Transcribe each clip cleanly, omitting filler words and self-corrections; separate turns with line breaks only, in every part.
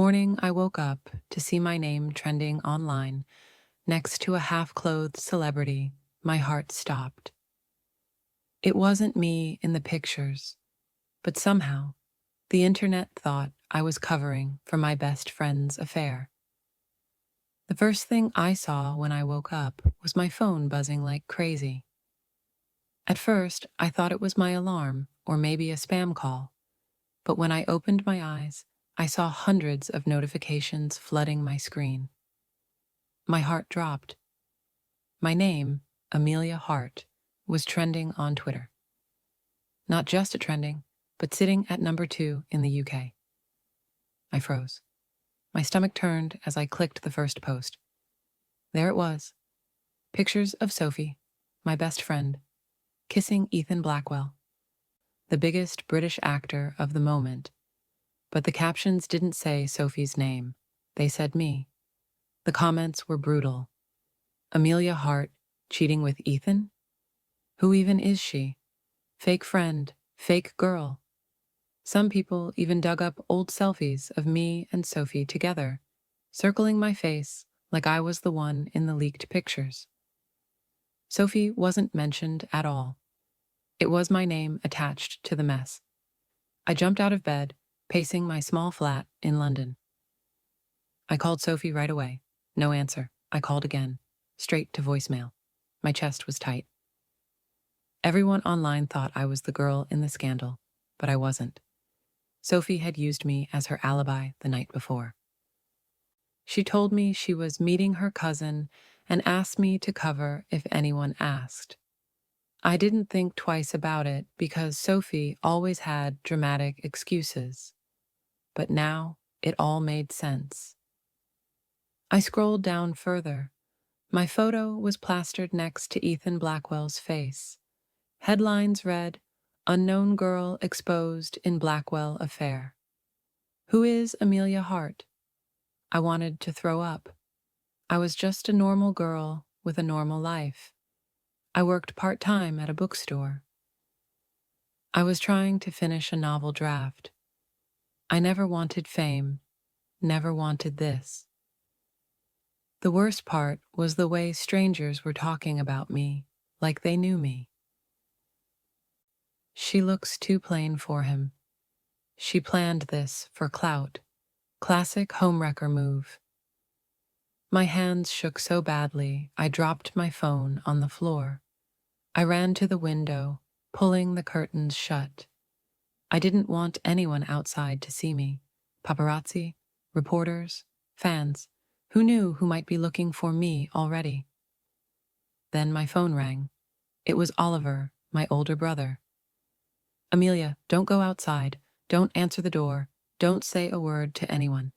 morning, I woke up to see my name trending online next to a half-clothed celebrity. My heart stopped. It wasn't me in the pictures, but somehow the internet thought I was covering for my best friend's affair. The first thing I saw when I woke up was my phone buzzing like crazy. At first, I thought it was my alarm or maybe a spam call, but when I opened my eyes, I saw hundreds of notifications flooding my screen. My heart dropped. My name, Amelia Hart, was trending on Twitter. Not just trending, but sitting at number 2 in the UK. I froze. My stomach turned as I clicked the first post. There it was. Pictures of Sophie, my best friend, kissing Ethan Blackwell, the biggest British actor of the moment. But the captions didn't say Sophie's name. They said me. The comments were brutal. Amelia Hart cheating with Ethan? Who even is she? Fake friend, fake girl. Some people even dug up old selfies of me and Sophie together, circling my face like I was the one in the leaked pictures. Sophie wasn't mentioned at all. It was my name attached to the mess. I jumped out of bed, pacing my small flat in London. I called Sophie right away. No answer. I called again, straight to voicemail. My chest was tight. Everyone online thought I was the girl in the scandal, but I wasn't. Sophie had used me as her alibi the night before. She told me she was meeting her cousin and asked me to cover if anyone asked. I didn't think twice about it because Sophie always had dramatic excuses. But now it all made sense. I scrolled down further. My photo was plastered next to Ethan Blackwell's face. Headlines read, "Unknown Girl Exposed in Blackwell Affair." Who is Amelia Hart? I wanted to throw up. I was just a normal girl with a normal life. I worked part-time at a bookstore. I was trying to finish a novel draft. I never wanted fame, never wanted this. The worst part was the way strangers were talking about me, like they knew me. She looks too plain for him. She planned this for clout. Classic homewrecker move. My hands shook so badly, I dropped my phone on the floor. I ran to the window, pulling the curtains shut. I didn't want anyone outside to see me. Paparazzi, reporters, fans. Who knew who might be looking for me already? Then my phone rang. It was Oliver, my older brother. "Amelia, don't go outside. Don't answer the door. Don't say a word to anyone,"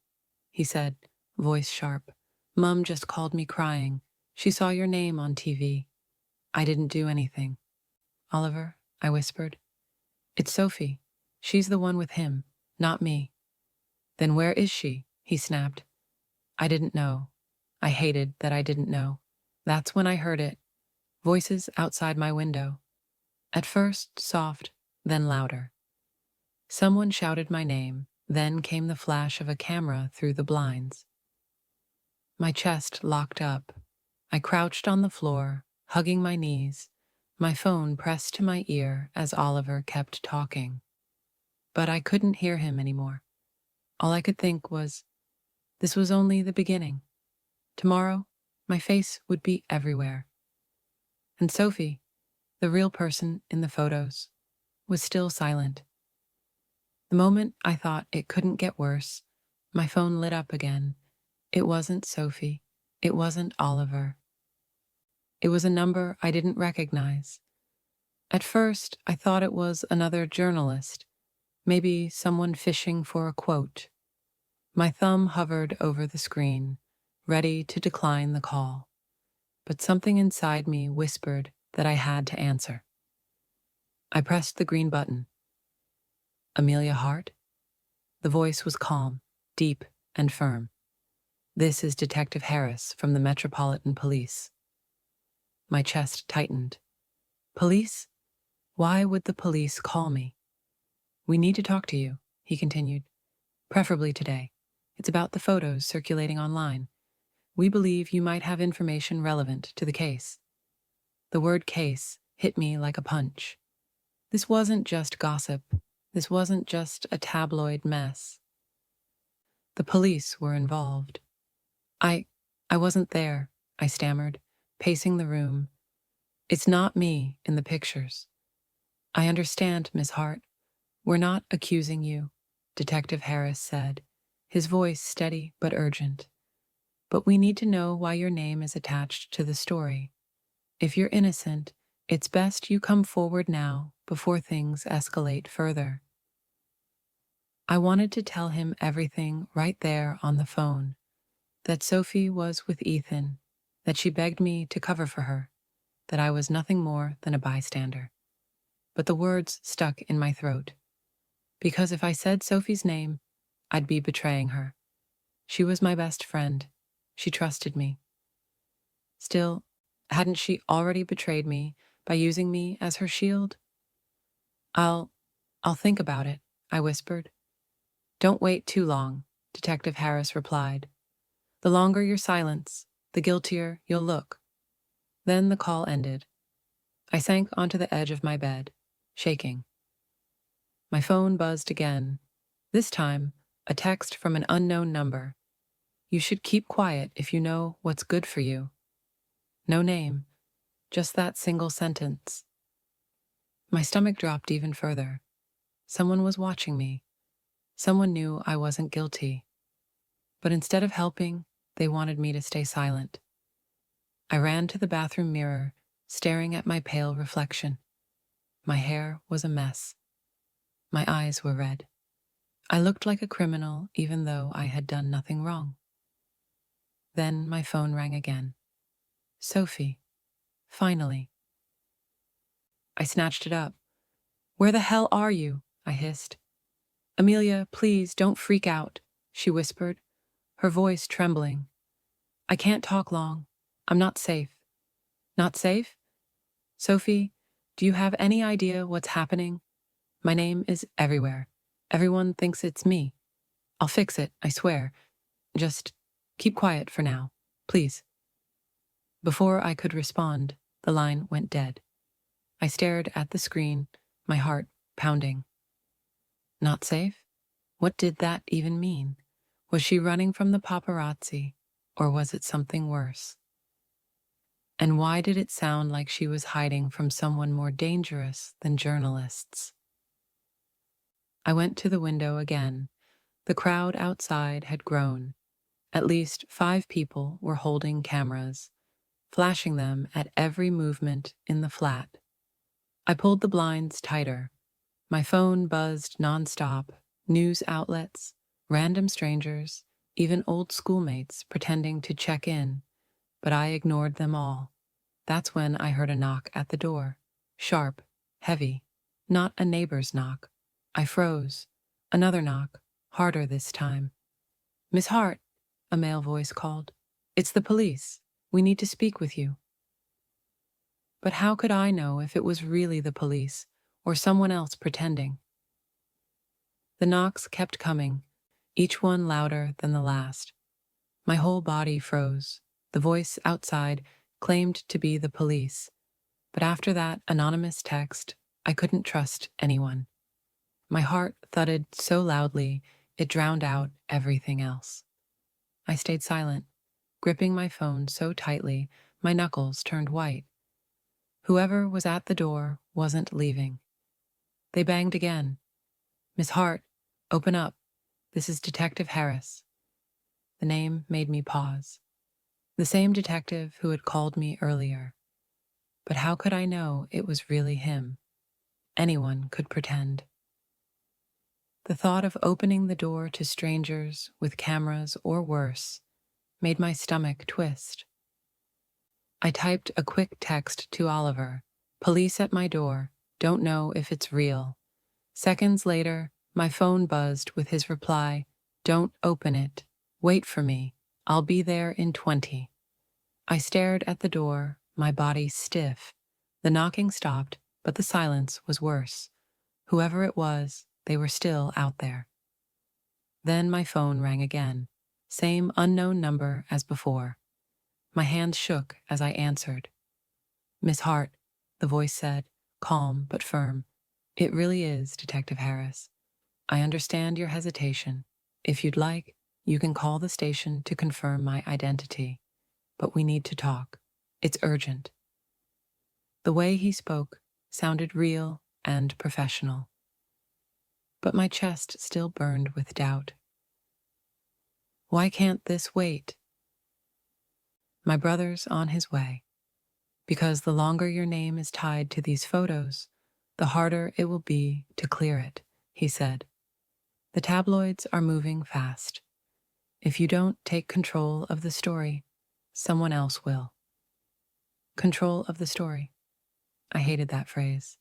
he said, voice sharp. "Mum just called me crying. She saw your name on TV. I didn't do anything." "Oliver," I whispered. "It's Sophie. She's the one with him, not me." "Then where is she?" he snapped. I didn't know. I hated that I didn't know. That's when I heard it. Voices outside my window. At first soft, then louder. Someone shouted my name, then came the flash of a camera through the blinds. My chest locked up. I crouched on the floor, hugging my knees, my phone pressed to my ear as Oliver kept talking. But I couldn't hear him anymore. All I could think was, this was only the beginning. Tomorrow, my face would be everywhere. And Sophie, the real person in the photos, was still silent. The moment I thought it couldn't get worse, my phone lit up again. It wasn't Sophie. It wasn't Oliver. It was a number I didn't recognize. At first, I thought it was another journalist, maybe someone fishing for a quote. My thumb hovered over the screen, ready to decline the call. But something inside me whispered that I had to answer. I pressed the green button. "Amelia Hart?" The voice was calm, deep, and firm. "This is Detective Harris from the Metropolitan Police." My chest tightened. "Police? Why would the police call me?" "We need to talk to you," he continued. "Preferably today. It's about the photos circulating online. We believe you might have information relevant to the case. The word case hit me like a punch. This wasn't just gossip. This wasn't just a tabloid mess. The police were involved. I wasn't there, I stammered, pacing the room. It's not me in the pictures. I understand, Miss Hart. We're not accusing you, Detective Harris said, his voice steady but urgent. But we need to know why your name is attached to the story. If you're innocent, it's best you come forward now before things escalate further. I wanted to tell him everything right there on the phone. That Sophie was with Ethan, that she begged me to cover for her, that I was nothing more than a bystander. But the words stuck in my throat. Because if I said Sophie's name, I'd be betraying her. She was my best friend. She trusted me. Still, hadn't she already betrayed me by using me as her shield? I'll think about it, I whispered. Don't wait too long, Detective Harris replied. The longer your silence, the guiltier you'll look. Then the call ended. I sank onto the edge of my bed, shaking. My phone buzzed again. This time, a text from an unknown number. You should keep quiet if you know what's good for you. No name, just that single sentence. My stomach dropped even further. Someone was watching me. Someone knew I wasn't guilty. But instead of helping, they wanted me to stay silent. I ran to the bathroom mirror, staring at my pale reflection. My hair was a mess. My eyes were red. I looked like a criminal even though I had done nothing wrong. Then my phone rang again. Sophie. Finally. I snatched it up. Where the hell are you? I hissed. Amelia, please don't freak out, she whispered, her voice trembling. I can't talk long. I'm not safe. Not safe? Sophie, do you have any idea what's happening? My name is everywhere. Everyone thinks it's me. I'll fix it, I swear. Just keep quiet for now, please. Before I could respond, the line went dead. I stared at the screen, my heart pounding. Not safe? What did that even mean? Was she running from the paparazzi, or was it something worse? And why did it sound like she was hiding from someone more dangerous than journalists? I went to the window again. The crowd outside had grown. At least 5 people were holding cameras, flashing them at every movement in the flat. I pulled the blinds tighter. My phone buzzed nonstop, news outlets, random strangers, even old schoolmates pretending to check in, but I ignored them all. That's when I heard a knock at the door. Sharp, heavy, not a neighbor's knock. I froze. Another knock, harder this time. Miss Hart, a male voice called. It's the police. We need to speak with you. But how could I know if it was really the police or someone else pretending? The knocks kept coming, each one louder than the last. My whole body froze. The voice outside claimed to be the police, but after that anonymous text, I couldn't trust anyone. My heart thudded so loudly it drowned out everything else. I stayed silent, gripping my phone so tightly my knuckles turned white. Whoever was at the door wasn't leaving. They banged again. Miss Hart, open up. This is Detective Harris. The name made me pause. The same detective who had called me earlier. But how could I know it was really him? Anyone could pretend. The thought of opening the door to strangers with cameras or worse made my stomach twist. I typed a quick text to Oliver. Police at my door. Don't know if it's real. Seconds later, my phone buzzed with his reply. Don't open it. Wait for me. I'll be there in 20. I stared at the door, my body stiff. The knocking stopped, but the silence was worse. Whoever it was, they were still out there. Then my phone rang again. Same unknown number as before. My hands shook as I answered. Miss Hart, the voice said, calm but firm. It really is, Detective Harris. I understand your hesitation. If you'd like, you can call the station to confirm my identity. But we need to talk. It's urgent. The way he spoke sounded real and professional. But my chest still burned with doubt. Why can't this wait? My brother's on his way. Because the longer your name is tied to these photos, the harder it will be to clear it, he said. The tabloids are moving fast. If you don't take control of the story, someone else will. Control of the story. I hated that phrase,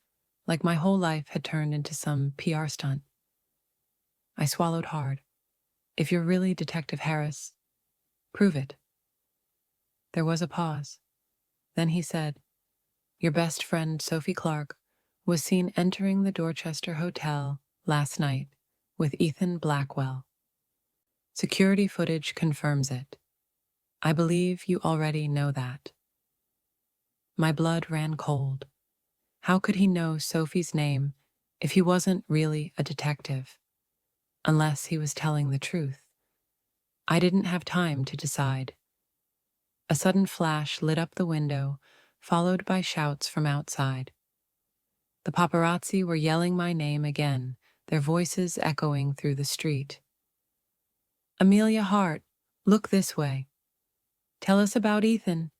like my whole life had turned into some PR stunt. I swallowed hard. If you're really Detective Harris, prove it. There was a pause. Then he said, your best friend, Sophie Clark, was seen entering the Dorchester Hotel last night with Ethan Blackwell. Security footage confirms it. I believe you already know that. My blood ran cold. How could he know Sophie's name if he wasn't really a detective? Unless he was telling the truth. I didn't have time to decide. A sudden flash lit up the window, followed by shouts from outside. The paparazzi were yelling my name again, their voices echoing through the street. Amelia Hart, look this way. Tell us about Ethan.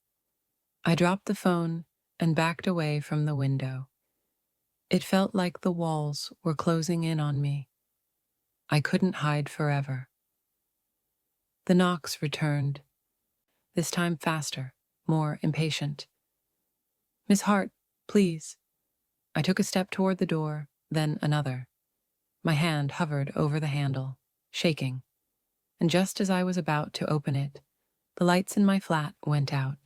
I dropped the phone and backed away from the window. It felt like the walls were closing in on me. I couldn't hide forever. The knocks returned, this time faster, more impatient. Miss Hart, please. I took a step toward the door, then another. My hand hovered over the handle, shaking. And just as I was about to open it, the lights in my flat went out.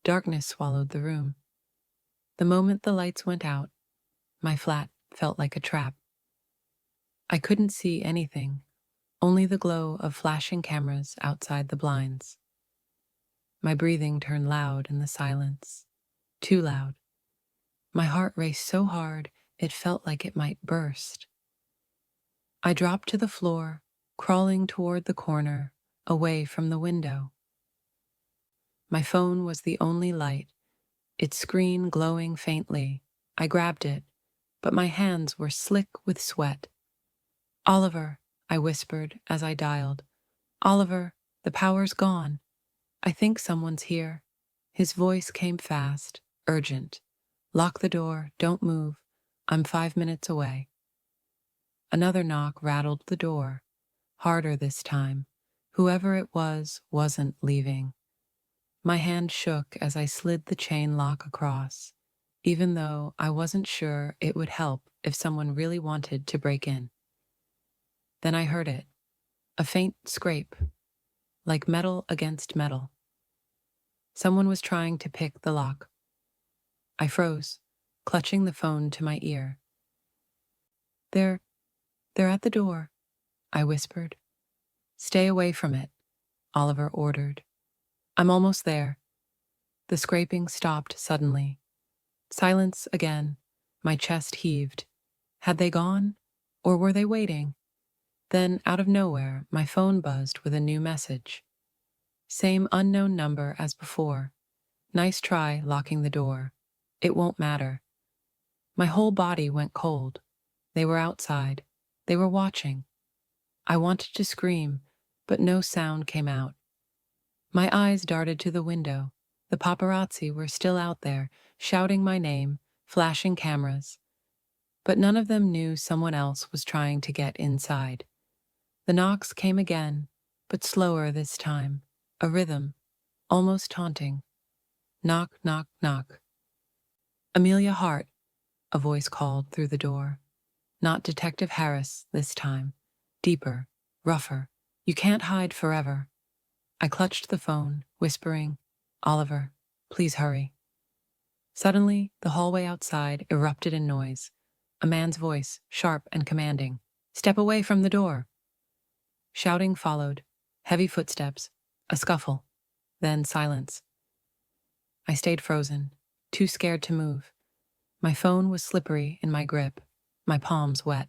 Darkness swallowed the room. The moment the lights went out, my flat felt like a trap. I couldn't see anything, only the glow of flashing cameras outside the blinds. My breathing turned loud in the silence, too loud. My heart raced so hard it felt like it might burst. I dropped to the floor, crawling toward the corner, away from the window. My phone was the only light, its screen glowing faintly. I grabbed it, but my hands were slick with sweat. Oliver, I whispered as I dialed. Oliver, the power's gone. I think someone's here. His voice came fast, urgent. Lock the door, don't move. I'm 5 minutes away. Another knock rattled the door, harder this time. Whoever it was wasn't leaving. My hand shook as I slid the chain lock across, even though I wasn't sure it would help if someone really wanted to break in. Then I heard it, a faint scrape, like metal against metal. Someone was trying to pick the lock. I froze, clutching the phone to my ear. They're at the door, I whispered. Stay away from it, Oliver ordered. I'm almost there. The scraping stopped suddenly. Silence again. My chest heaved. Had they gone? Or were they waiting? Then, out of nowhere, my phone buzzed with a new message. Same unknown number as before. Nice try locking the door. It won't matter. My whole body went cold. They were outside. They were watching. I wanted to scream, but no sound came out. My eyes darted to the window. The paparazzi were still out there, shouting my name, flashing cameras. But none of them knew someone else was trying to get inside. The knocks came again, but slower this time. A rhythm, almost taunting. Knock, knock, knock. Amelia Hart, a voice called through the door. Not Detective Harris this time. Deeper, rougher. You can't hide forever. I clutched the phone, whispering, Oliver, please hurry. Suddenly, the hallway outside erupted in noise. A man's voice, sharp and commanding. Step away from the door. Shouting followed, Heavy footsteps, a scuffle, then silence. I stayed frozen, too scared to move. My phone was slippery in my grip, my palms wet.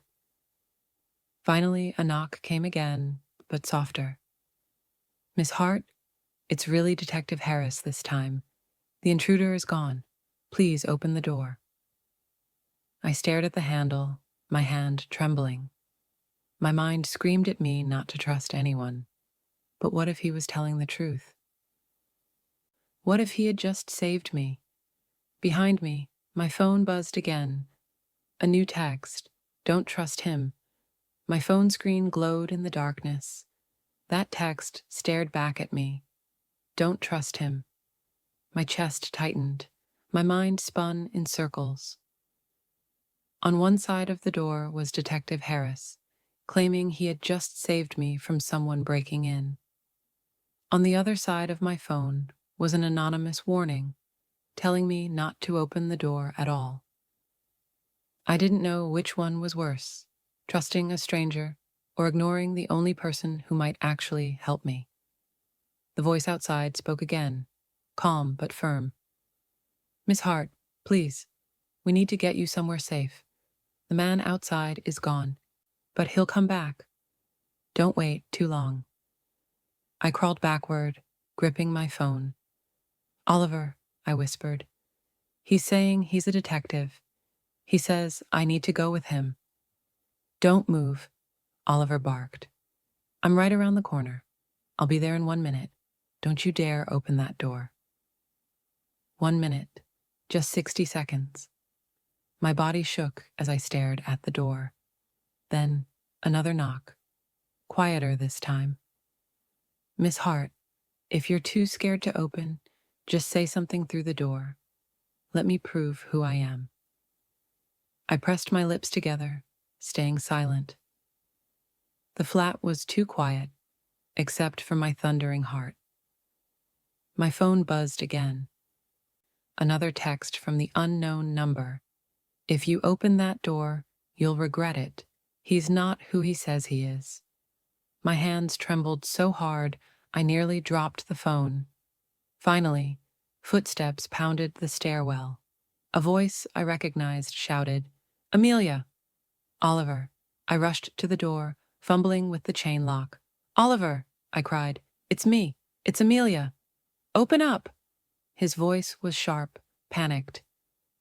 Finally, a knock came again, but softer. Miss Hart, it's really Detective Harris this time. The intruder is gone. Please open the door. I stared at the handle, my hand trembling. My mind screamed at me not to trust anyone. But what if he was telling the truth? What if he had just saved me? Behind me, my phone buzzed again. A new text. Don't trust him. My phone screen glowed in the darkness. That text stared back at me. Don't trust him. My chest tightened. My mind spun in circles. On one side of the door was Detective Harris, claiming he had just saved me from someone breaking in. On the other side of my phone was an anonymous warning, telling me not to open the door at all. I didn't know which one was worse, trusting a stranger or ignoring the only person who might actually help me. The voice outside spoke again, calm but firm. Miss Hart, please, we need to get you somewhere safe. The man outside is gone, but he'll come back. Don't wait too long. I crawled backward, gripping my phone. Oliver, I whispered. He's saying he's a detective. He says I need to go with him. Don't move, Oliver barked. I'm right around the corner. I'll be there in 1 minute. Don't you dare open that door. 1 minute, just 60 seconds. My body shook as I stared at the door. Then, another knock. Quieter this time. Miss Hart, if you're too scared to open, just say something through the door. Let me prove who I am. I pressed my lips together, staying silent. The flat was too quiet, except for my thundering heart. My phone buzzed again. Another text from the unknown number. If you open that door, you'll regret it. He's not who he says he is. My hands trembled so hard, I nearly dropped the phone. Finally, footsteps pounded the stairwell. A voice I recognized shouted, Amelia! Oliver. I rushed to the door, fumbling with the chain lock. Oliver! I cried. It's me. It's Amelia. Open up! His voice was sharp, panicked.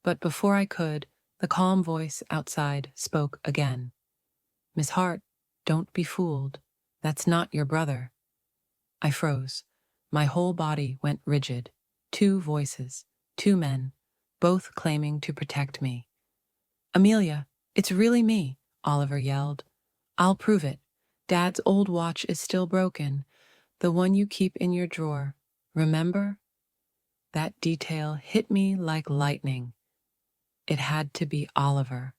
But before I could, the calm voice outside spoke again. Miss Hart, don't be fooled. That's not your brother. I froze. My whole body went rigid. 2 voices, 2 men, both claiming to protect me. Amelia, it's really me, Oliver yelled. I'll prove it. Dad's old watch is still broken, the one you keep in your drawer. Remember? That detail hit me like lightning. It had to be Oliver.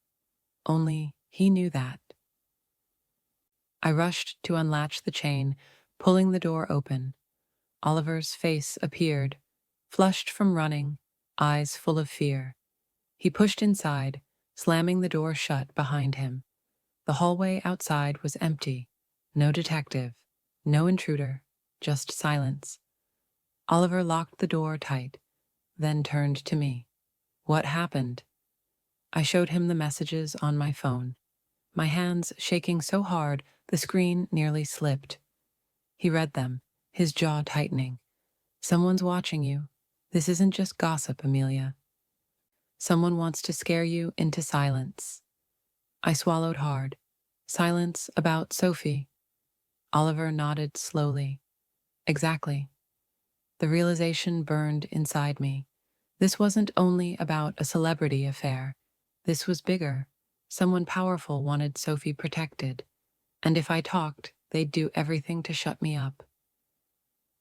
Only he knew that. I rushed to unlatch the chain, pulling the door open. Oliver's face appeared, flushed from running, eyes full of fear. He pushed inside, slamming the door shut behind him. The hallway outside was empty. No detective, no intruder, just silence. Oliver locked the door tight, then turned to me. What happened? I showed him the messages on my phone, my hands shaking so hard the screen nearly slipped. He read them, his jaw tightening. Someone's watching you. This isn't just gossip, Amelia. Someone wants to scare you into silence. I swallowed hard. Silence about Sophie. Oliver nodded slowly. Exactly. The realization burned inside me. This wasn't only about a celebrity affair. This was bigger. Someone powerful wanted Sophie protected. And if I talked, they'd do everything to shut me up.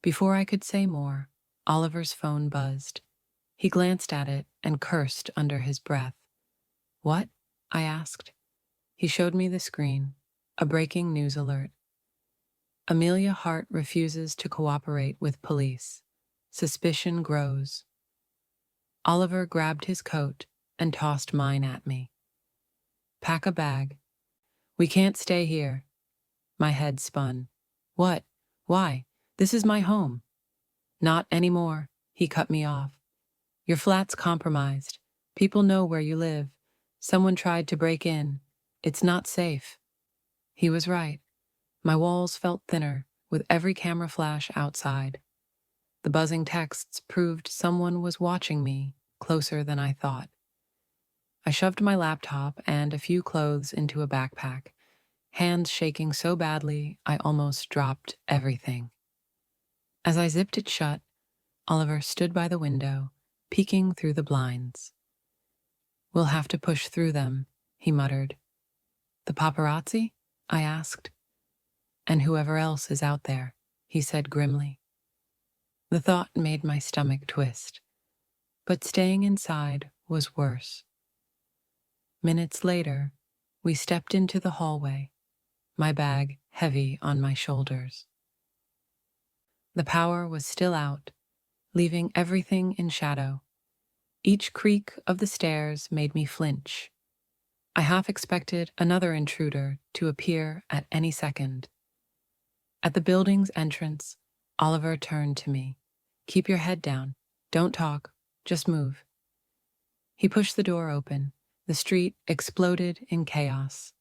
Before I could say more, Oliver's phone buzzed. He glanced at it and cursed under his breath. What? I asked. He showed me the screen, a breaking news alert. Amelia Hart refuses to cooperate with police. Suspicion grows. Oliver grabbed his coat and tossed mine at me. Pack a bag. We can't stay here. My head spun. What? Why? This is my home. Not anymore, he cut me off. Your flat's compromised. People know where you live. Someone tried to break in. It's not safe. He was right. My walls felt thinner with every camera flash outside. The buzzing texts proved someone was watching me closer than I thought. I shoved my laptop and a few clothes into a backpack, hands shaking so badly I almost dropped everything. As I zipped it shut, Oliver stood by the window, peeking through the blinds. We'll have to push through them, he muttered. The paparazzi? I asked. And whoever else is out there, he said grimly. The thought made my stomach twist, but staying inside was worse. Minutes later, we stepped into the hallway, my bag heavy on my shoulders. The power was still out, leaving everything in shadow. Each creak of the stairs made me flinch. I half expected another intruder to appear at any second. At the building's entrance, Oliver turned to me. Keep your head down. Don't talk. Just move. He pushed the door open. The street exploded in chaos.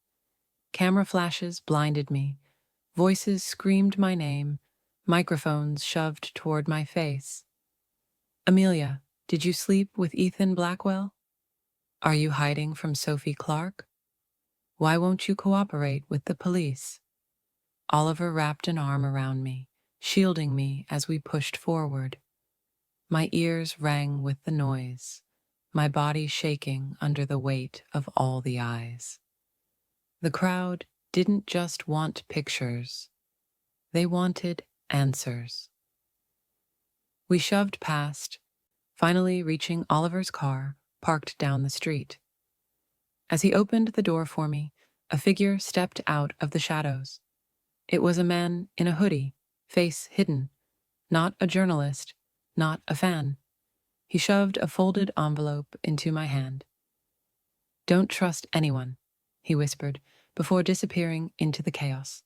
Camera flashes blinded me. Voices screamed my name. Microphones shoved toward my face. Amelia, did you sleep with Ethan Blackwell? Are you hiding from Sophie Clark? Why won't you cooperate with the police? Oliver wrapped an arm around me, shielding me as we pushed forward. My ears rang with the noise, my body shaking under the weight of all the eyes. The crowd didn't just want pictures. They wanted answers. We shoved past, finally reaching Oliver's car, parked down the street. As he opened the door for me, a figure stepped out of the shadows. It was a man in a hoodie, face hidden. Not a journalist, not a fan. He shoved a folded envelope into my hand. Don't trust anyone, he whispered, before disappearing into the chaos.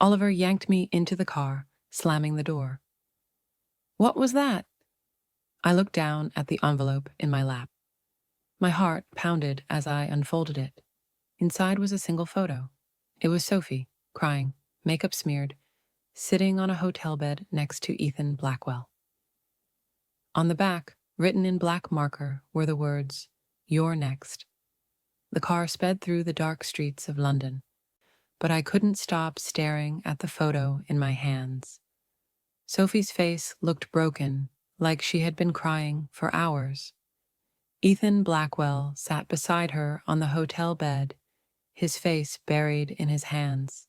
Oliver yanked me into the car, slamming the door. What was that? I looked down at the envelope in my lap. My heart pounded as I unfolded it. Inside was a single photo. It was Sophie, crying, makeup smeared, sitting on a hotel bed next to Ethan Blackwell. On the back, written in black marker, were the words, "You're next." The car sped through the dark streets of London, but I couldn't stop staring at the photo in my hands. Sophie's face looked broken, like she had been crying for hours. Ethan Blackwell sat beside her on the hotel bed, his face buried in his hands.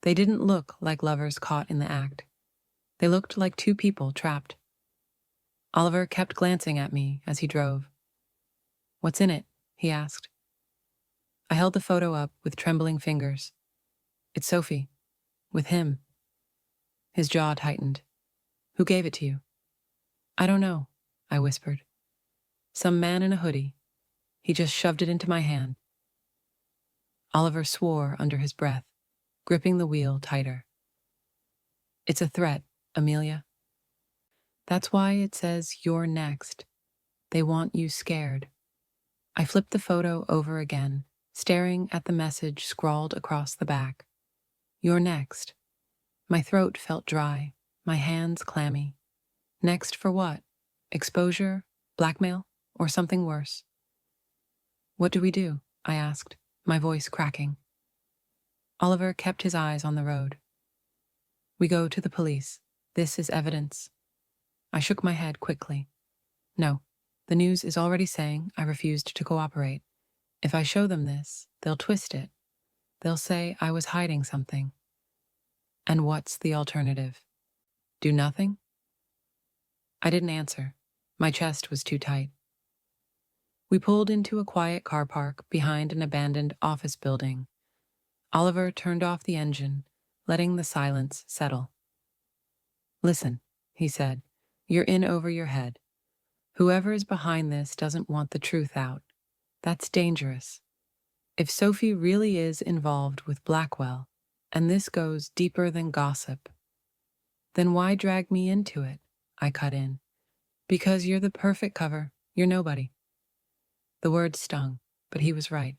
They didn't look like lovers caught in the act. They looked like two people trapped. Oliver kept glancing at me as he drove. What's in it? He asked. I held the photo up with trembling fingers. It's Sophie. With him. His jaw tightened. Who gave it to you? I don't know, I whispered. Some man in a hoodie. He just shoved it into my hand. Oliver swore under his breath, gripping the wheel tighter. It's a threat, Amelia. That's why it says you're next. They want you scared. I flipped the photo over again, staring at the message scrawled across the back. You're next. My throat felt dry, my hands clammy. Next for what? Exposure? Blackmail? Or something worse? What do we do? I asked, my voice cracking. Oliver kept his eyes on the road. We go to the police. This is evidence. I shook my head quickly. No, the news is already saying I refused to cooperate. If I show them this, they'll twist it. They'll say I was hiding something. And what's the alternative? Do nothing? I didn't answer. My chest was too tight. We pulled into a quiet car park behind an abandoned office building. Oliver turned off the engine, letting the silence settle. Listen, he said, you're in over your head. Whoever is behind this doesn't want the truth out. That's dangerous. If Sophie really is involved with Blackwell, And this goes deeper than gossip. Then why drag me into it? I cut in. Because you're the perfect cover. You're nobody. The words stung, but he was right.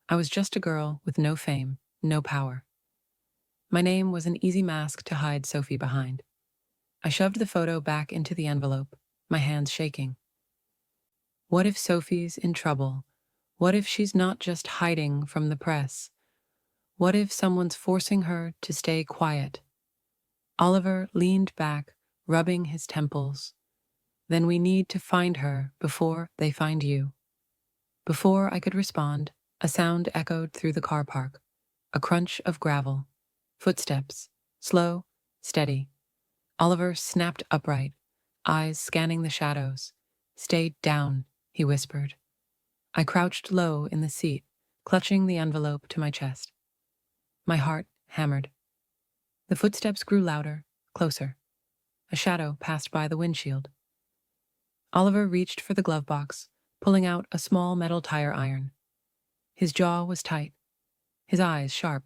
I was just a girl with no fame, no power. My name was an easy mask to hide Sophie behind. I shoved the photo back into the envelope, my hands shaking. What if Sophie's in trouble? What if she's not just hiding from the press? What if someone's forcing her to stay quiet? Oliver leaned back, rubbing his temples. Then we need to find her before they find you. Before I could respond, a sound echoed through the car park. A crunch of gravel. Footsteps. Slow, steady. Oliver snapped upright, eyes scanning the shadows. "Stay down," he whispered. I crouched low in the seat, clutching the envelope to my chest. My heart hammered. The footsteps grew louder, closer. A shadow passed by the windshield. Oliver reached for the glove box, pulling out a small metal tire iron. His jaw was tight, his eyes sharp.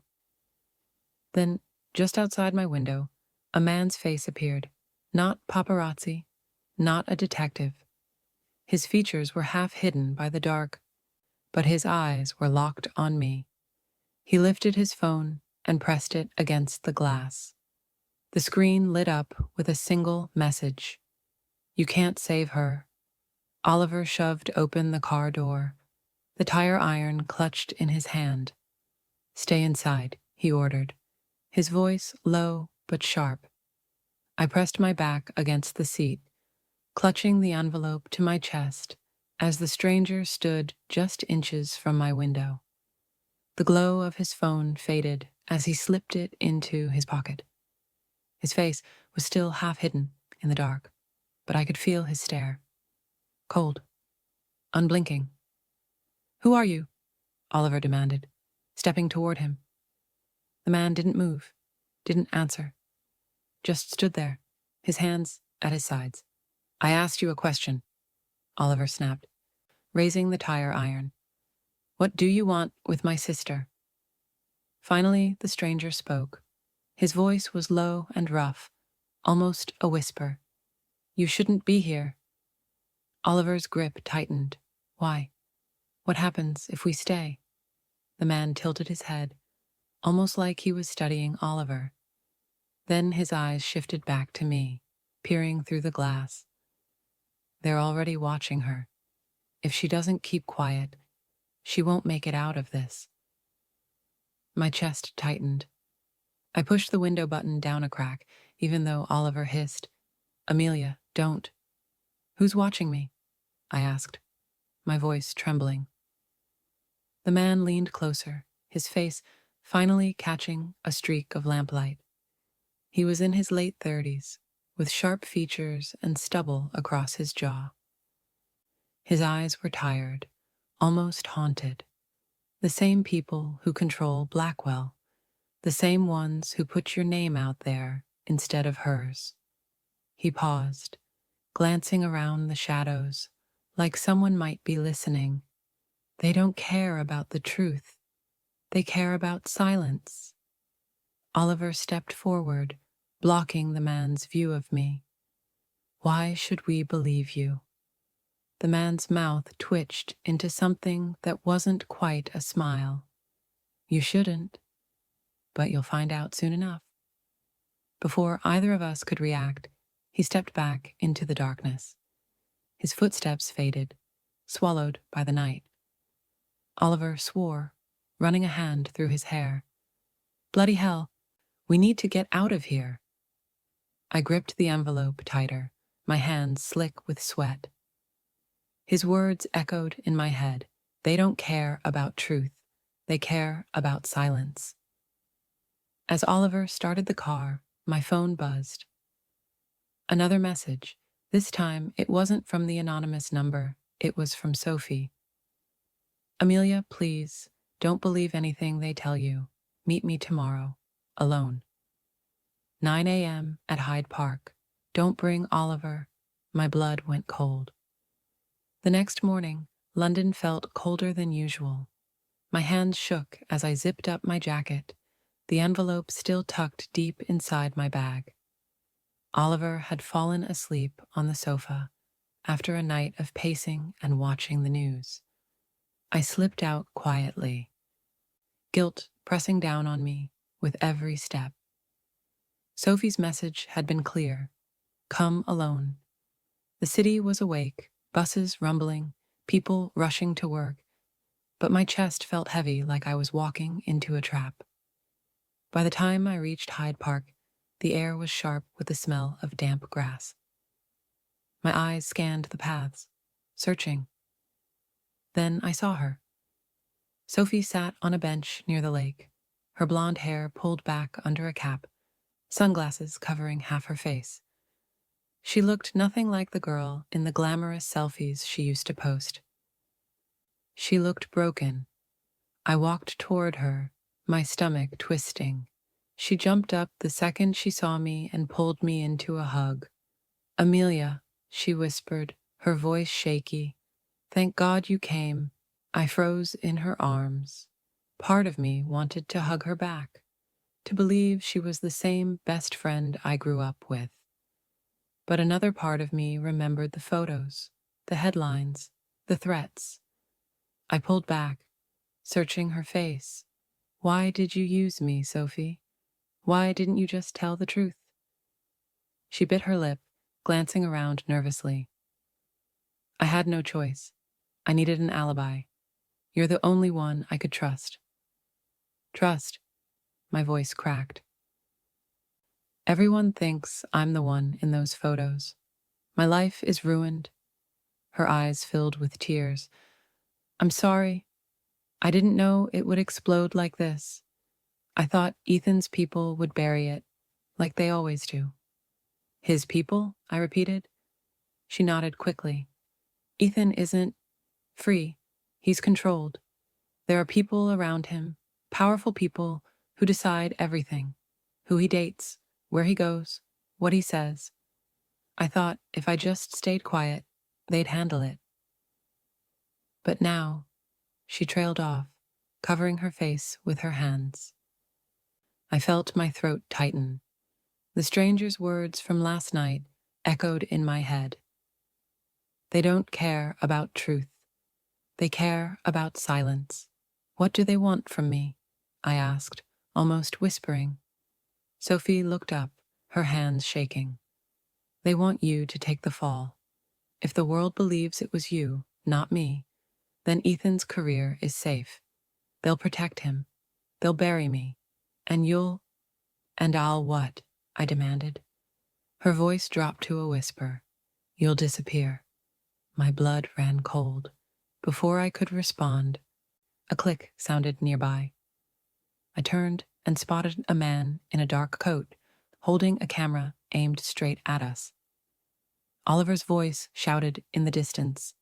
Then, just outside my window, a man's face appeared. Not paparazzi, not a detective. His features were half hidden by the dark, but his eyes were locked on me. He lifted his phone and pressed it against the glass. The screen lit up with a single message. "You can't save her." Oliver shoved open the car door, the tire iron clutched in his hand. "Stay inside," he ordered, his voice low but sharp. I pressed my back against the seat, clutching the envelope to my chest as the stranger stood just inches from my window. The glow of his phone faded as he slipped it into his pocket. His face was still half hidden in the dark, but I could feel his stare. Cold. Unblinking. "Who are you?" Oliver demanded, stepping toward him. The man didn't move, didn't answer, just stood there, his hands at his sides. "I asked you a question," Oliver snapped, raising the tire iron. "What do you want with my sister?" Finally, the stranger spoke. His voice was low and rough, almost a whisper. "You shouldn't be here." Oliver's grip tightened. "Why? What happens if we stay?" The man tilted his head, almost like he was studying Oliver. Then his eyes shifted back to me, peering through the glass. "They're already watching her. If she doesn't keep quiet, she won't make it out of this." My chest tightened. I pushed the window button down a crack, even though Oliver hissed, "Amelia, don't." "Who's watching me?" I asked, my voice trembling. The man leaned closer, his face finally catching a streak of lamplight. He was in his late 30s, with sharp features and stubble across his jaw. His eyes were tired, almost haunted. The same people who control Blackwell, the same ones who put your name out there instead of hers. He paused, glancing around the shadows, like someone might be listening. They don't care about the truth. They care about silence. Oliver stepped forward, blocking the man's view of me. "Why should we believe you?" The man's mouth twitched into something that wasn't quite a smile. "You shouldn't, but you'll find out soon enough." Before either of us could react, he stepped back into the darkness. His footsteps faded, swallowed by the night. Oliver swore, running a hand through his hair. "Bloody hell, we need to get out of here." I gripped the envelope tighter, my hands slick with sweat. His words echoed in my head. They don't care about truth. They care about silence. As Oliver started the car, my phone buzzed. Another message. This time, it wasn't from the anonymous number. It was from Sophie. "Amelia, please, don't believe anything they tell you. Meet me tomorrow, alone. 9 a.m. at Hyde Park. Don't bring Oliver." My blood went cold. The next morning, London felt colder than usual. My hands shook as I zipped up my jacket, the envelope still tucked deep inside my bag. Oliver had fallen asleep on the sofa after a night of pacing and watching the news. I slipped out quietly, guilt pressing down on me with every step. Sophie's message had been clear: come alone. The city was awake, buses rumbling, people rushing to work, but my chest felt heavy like I was walking into a trap. By the time I reached Hyde Park, the air was sharp with the smell of damp grass. My eyes scanned the paths, searching. Then I saw her. Sophie sat on a bench near the lake, her blonde hair pulled back under a cap, sunglasses covering half her face. She looked nothing like the girl in the glamorous selfies she used to post. She looked broken. I walked toward her, my stomach twisting. She jumped up the second she saw me and pulled me into a hug. "Amelia," she whispered, her voice shaky. "Thank God you came." I froze in her arms. Part of me wanted to hug her back, to believe she was the same best friend I grew up with. But another part of me remembered the photos, the headlines, the threats. I pulled back, searching her face. "Why did you use me, Sophie? Why didn't you just tell the truth?" She bit her lip, glancing around nervously. "I had no choice. I needed an alibi. You're the only one I could trust." "Trust?" My voice cracked. "Everyone thinks I'm the one in those photos. My life is ruined." Her eyes filled with tears. "I'm sorry. I didn't know it would explode like this. I thought Ethan's people would bury it, like they always do." "His people?" I repeated. She nodded quickly. "Ethan isn't free. He's controlled. There are people around him, powerful people who decide everything: who he dates, where he goes, what he says. I thought if I just stayed quiet, they'd handle it. But now," she trailed off, covering her face with her hands. I felt my throat tighten. The stranger's words from last night echoed in my head. They don't care about truth. They care about silence. "What do they want from me?" I asked, almost whispering. Sophie looked up, her hands shaking. "They want you to take the fall. If the world believes it was you, not me, then Ethan's career is safe. They'll protect him. They'll bury me. And I'll what?" I demanded. Her voice dropped to a whisper. "You'll disappear." My blood ran cold. Before I could respond, a click sounded nearby. I turned and spotted a man in a dark coat, holding a camera aimed straight at us. Oliver's voice shouted in the distance,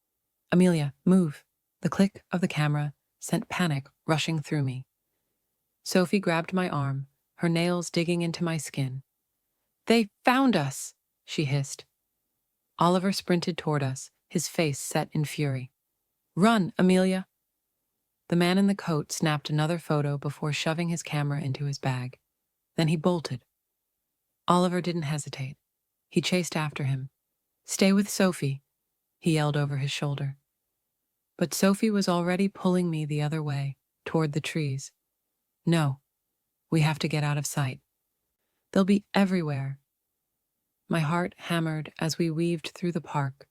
"Amelia, move!" The click of the camera sent panic rushing through me. Sophie grabbed my arm, her nails digging into my skin. "They found us!" she hissed. Oliver sprinted toward us, his face set in fury. "Run, Amelia!" The man in the coat snapped another photo before shoving his camera into his bag. Then he bolted. Oliver didn't hesitate. He chased after him. "Stay with Sophie," he yelled over his shoulder. But Sophie was already pulling me the other way, toward the trees. "No, we have to get out of sight. They'll be everywhere." My heart hammered as we weaved through the park.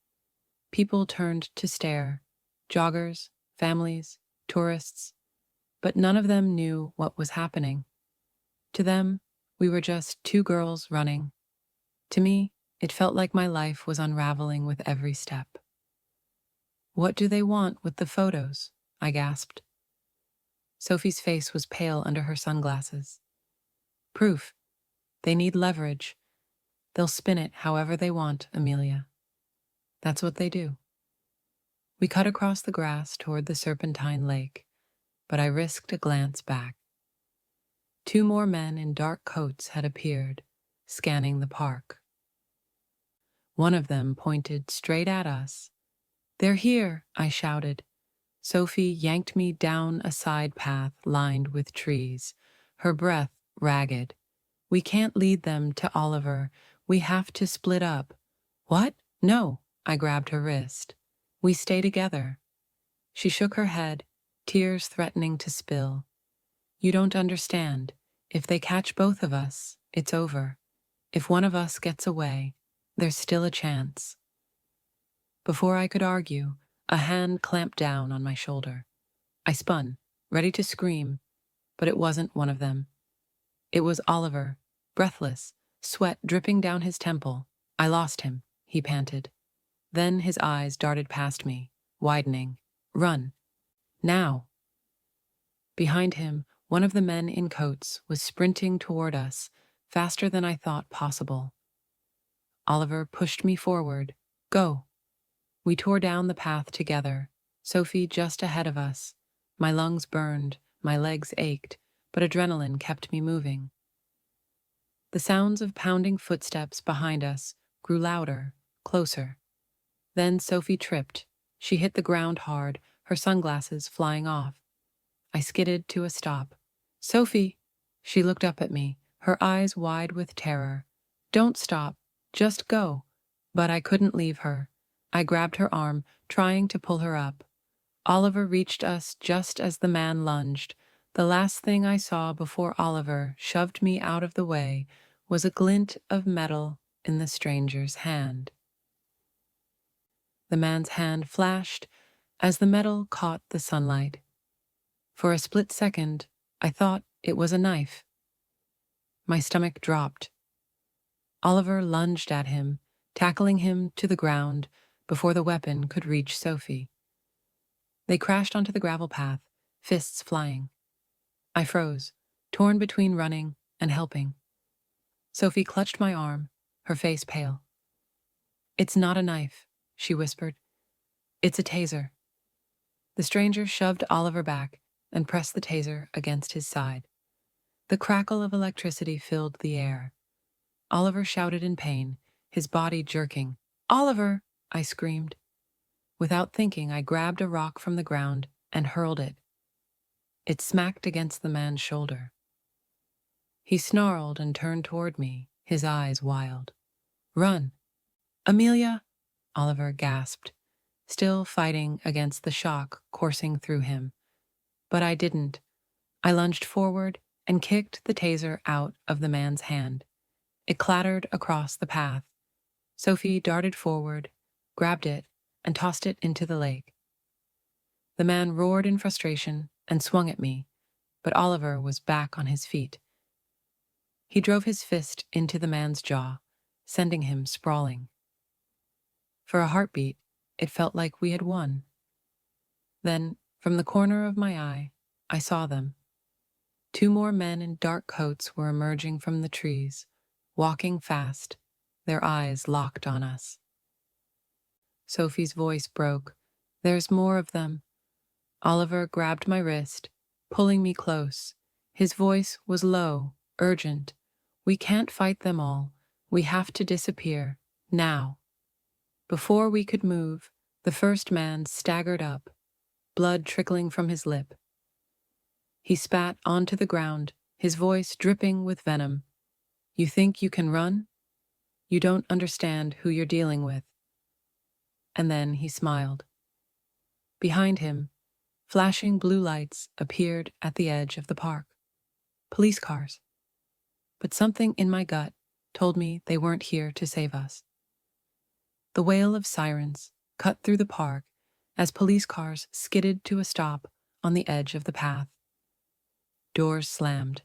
People turned to stare, joggers, families, tourists, but none of them knew what was happening. To them, we were just two girls running. To me, it felt like my life was unraveling with every step. "What do they want with the photos?" I gasped. Sophie's face was pale under her sunglasses. "Proof. They need leverage. They'll spin it however they want, Amelia. That's what they do." We cut across the grass toward the Serpentine Lake, but I risked a glance back. Two more men in dark coats had appeared, scanning the park. One of them pointed straight at us. "They're here," I shouted. Sophie yanked me down a side path lined with trees, her breath ragged. We can't lead them to Oliver. We have to split up. What? No, I grabbed her wrist. We stay together. She shook her head, tears threatening to spill. You don't understand. If they catch both of us, it's over. If one of us gets away, there's still a chance. Before I could argue, a hand clamped down on my shoulder. I spun, ready to scream, but it wasn't one of them. It was Oliver, breathless, sweat dripping down his temple. I lost him, he panted. Then his eyes darted past me, widening. Run. Now. Behind him, one of the men in coats was sprinting toward us, faster than I thought possible. Oliver pushed me forward. Go. We tore down the path together, Sophie just ahead of us. My lungs burned, my legs ached, but adrenaline kept me moving. The sounds of pounding footsteps behind us grew louder, closer. Then Sophie tripped. She hit the ground hard, her sunglasses flying off. I skidded to a stop. Sophie! She looked up at me, her eyes wide with terror. Don't stop. Just go. But I couldn't leave her. I grabbed her arm, trying to pull her up. Oliver reached us just as the man lunged. The last thing I saw before Oliver shoved me out of the way was a glint of metal in the stranger's hand. The man's hand flashed as the metal caught the sunlight. For a split second, I thought it was a knife. My stomach dropped. Oliver lunged at him, tackling him to the ground before the weapon could reach Sophie. They crashed onto the gravel path, fists flying. I froze, torn between running and helping. Sophie clutched my arm, her face pale. It's not a knife, she whispered. It's a taser. The stranger shoved Oliver back and pressed the taser against his side. The crackle of electricity filled the air. Oliver shouted in pain, his body jerking. Oliver! I screamed. Without thinking, I grabbed a rock from the ground and hurled it. It smacked against the man's shoulder. He snarled and turned toward me, his eyes wild. Run! Amelia! Oliver gasped, still fighting against the shock coursing through him. But I didn't. I lunged forward and kicked the taser out of the man's hand. It clattered across the path. Sophie darted forward, grabbed it, and tossed it into the lake. The man roared in frustration and swung at me, but Oliver was back on his feet. He drove his fist into the man's jaw, sending him sprawling. For a heartbeat, it felt like we had won. Then, from the corner of my eye, I saw them. 2 more men in dark coats were emerging from the trees, walking fast, their eyes locked on us. Sophie's voice broke. There's more of them. Oliver grabbed my wrist, pulling me close. His voice was low, urgent. We can't fight them all. We have to disappear, now. Before we could move, the first man staggered up, blood trickling from his lip. He spat onto the ground, his voice dripping with venom. You think you can run? You don't understand who you're dealing with. And then he smiled. Behind him, flashing blue lights appeared at the edge of the park. Police cars. But something in my gut told me they weren't here to save us. The wail of sirens cut through the park as police cars skidded to a stop on the edge of the path. Doors slammed.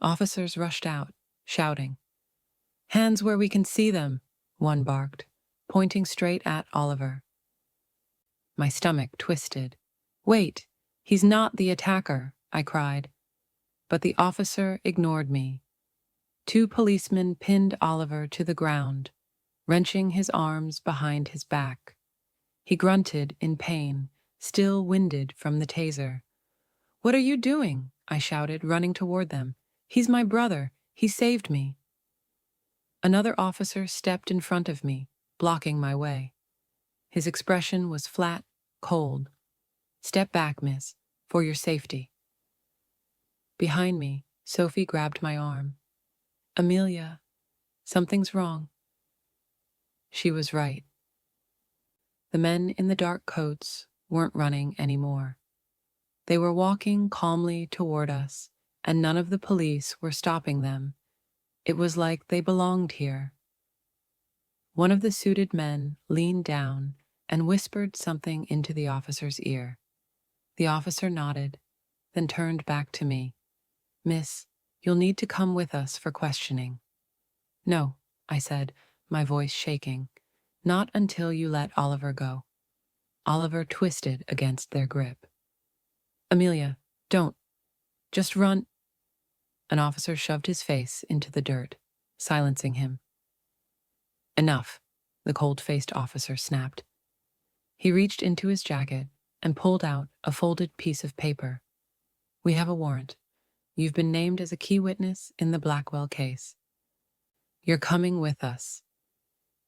Officers rushed out, shouting. Hands where we can see them, one barked, pointing straight at Oliver. My stomach twisted. Wait, he's not the attacker, I cried. But the officer ignored me. 2 policemen pinned Oliver to the ground, wrenching his arms behind his back. He grunted in pain, still winded from the taser. What are you doing? I shouted, running toward them. He's my brother. He saved me. Another officer stepped in front of me, blocking my way. His expression was flat, cold. Step back, miss, for your safety. Behind me, Sophie grabbed my arm. Amelia, something's wrong. She was right. The men in the dark coats weren't running anymore. They were walking calmly toward us, and none of the police were stopping them. It was like they belonged here. One of the suited men leaned down and whispered something into the officer's ear. The officer nodded, then turned back to me. Miss, you'll need to come with us for questioning. No, I said, my voice shaking. Not until you let Oliver go. Oliver twisted against their grip. Amelia, don't. Just run. An officer shoved his face into the dirt, silencing him. Enough, the cold-faced officer snapped. He reached into his jacket and pulled out a folded piece of paper. We have a warrant. You've been named as a key witness in the Blackwell case. You're coming with us.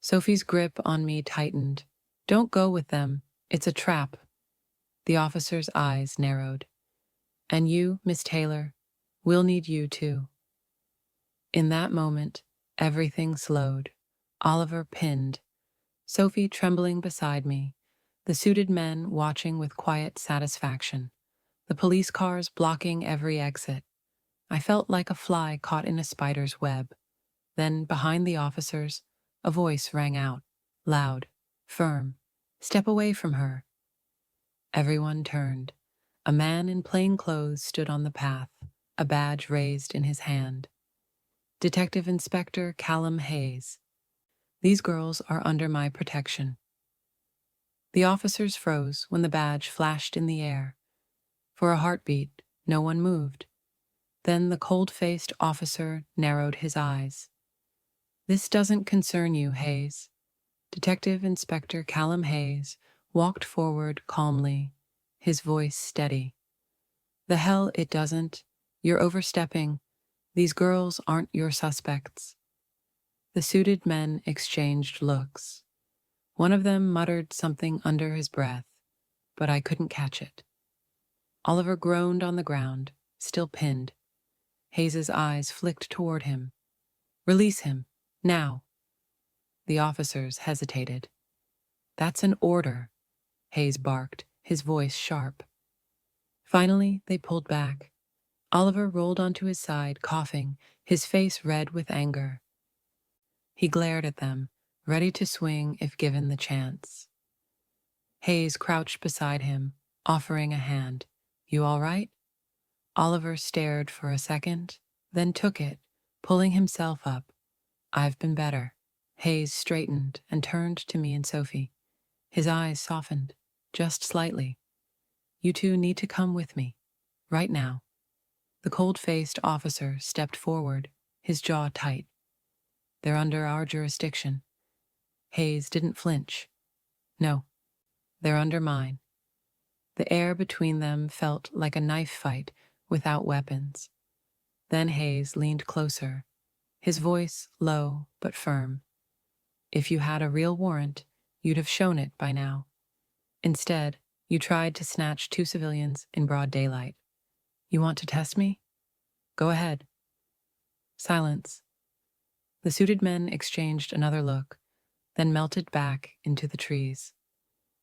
Sophie's grip on me tightened. Don't go with them. It's a trap. The officer's eyes narrowed. And you, Miss Taylor, we'll need you too. In that moment, everything slowed. Oliver pinned, Sophie trembling beside me, the suited men watching with quiet satisfaction, the police cars blocking every exit. I felt like a fly caught in a spider's web. Then, behind the officers, a voice rang out, loud, firm. Step away from her. Everyone turned. A man in plain clothes stood on the path, a badge raised in his hand. Detective Inspector Callum Hayes. These girls are under my protection. The officers froze when the badge flashed in the air. For a heartbeat, no one moved. Then the cold-faced officer narrowed his eyes. This doesn't concern you, Hayes. Detective Inspector Callum Hayes walked forward calmly, his voice steady. The hell it doesn't. You're overstepping. These girls aren't your suspects. The suited men exchanged looks. One of them muttered something under his breath, but I couldn't catch it. Oliver groaned on the ground, still pinned. Hayes's eyes flicked toward him. Release him, now. The officers hesitated. That's an order, Hayes barked, his voice sharp. Finally, they pulled back. Oliver rolled onto his side, coughing, his face red with anger. He glared at them, ready to swing if given the chance. Hayes crouched beside him, offering a hand. You all right? Oliver stared for a second, then took it, pulling himself up. I've been better. Hayes straightened and turned to me and Sophie. His eyes softened, just slightly. You two need to come with me, right now. The cold-faced officer stepped forward, his jaw tight. They're under our jurisdiction. Hayes didn't flinch. No, they're under mine. The air between them felt like a knife fight without weapons. Then Hayes leaned closer, his voice low but firm. If you had a real warrant, you'd have shown it by now. Instead, you tried to snatch 2 civilians in broad daylight. You want to test me? Go ahead. Silence. The suited men exchanged another look, then melted back into the trees.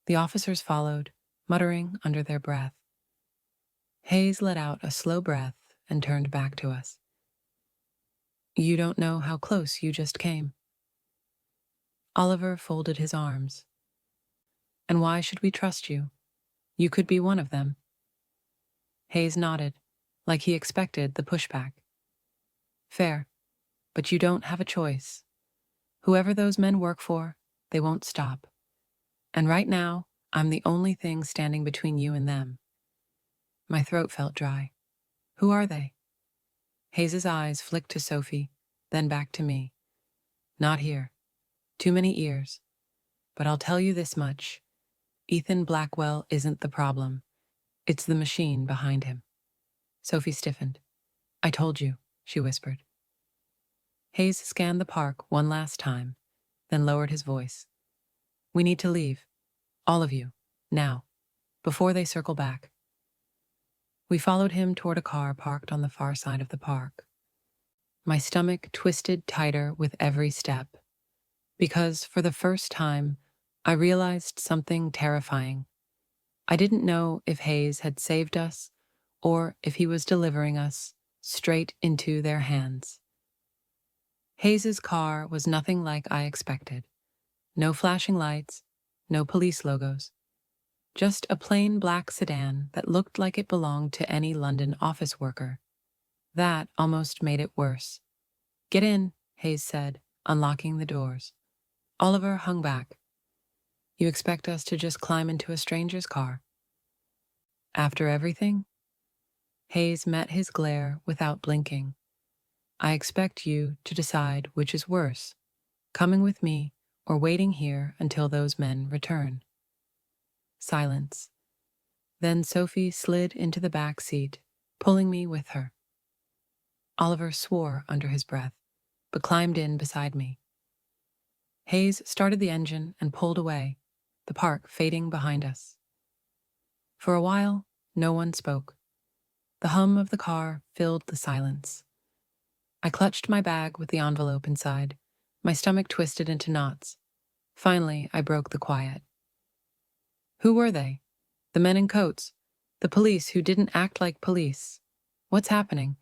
The officers followed, muttering under their breath. Hayes let out a slow breath and turned back to us. You don't know how close you just came. Oliver folded his arms. And why should we trust you? You could be one of them. Hayes nodded, like he expected the pushback. Fair, but you don't have a choice. Whoever those men work for, they won't stop. And right now, I'm the only thing standing between you and them. My throat felt dry. Who are they? Hayes's eyes flicked to Sophie, then back to me. Not here. Too many ears. But I'll tell you this much. Ethan Blackwell isn't the problem. It's the machine behind him. Sophie stiffened. I told you, she whispered. Hayes scanned the park one last time, then lowered his voice. We need to leave. All of you. Now. Before they circle back. We followed him toward a car parked on the far side of the park. My stomach twisted tighter with every step, because for the first time, I realized something terrifying. I didn't know if Hayes had saved us or if he was delivering us straight into their hands. Hayes's car was nothing like I expected. No flashing lights, no police logos. Just a plain black sedan that looked like it belonged to any London office worker. That almost made it worse. "Get in," Hayes said, unlocking the doors. Oliver hung back. "You expect us to just climb into a stranger's car?" "After everything?" Hayes met his glare without blinking. "I expect you to decide which is worse, coming with me or waiting here until those men return." Silence. Then Sophie slid into the back seat, pulling me with her. Oliver swore under his breath, but climbed in beside me. Hayes started the engine and pulled away, the park fading behind us. For a while, no one spoke. The hum of the car filled the silence. I clutched my bag with the envelope inside, my stomach twisted into knots. Finally, I broke the quiet. "Who were they? The men in coats? The police who didn't act like police? What's happening?"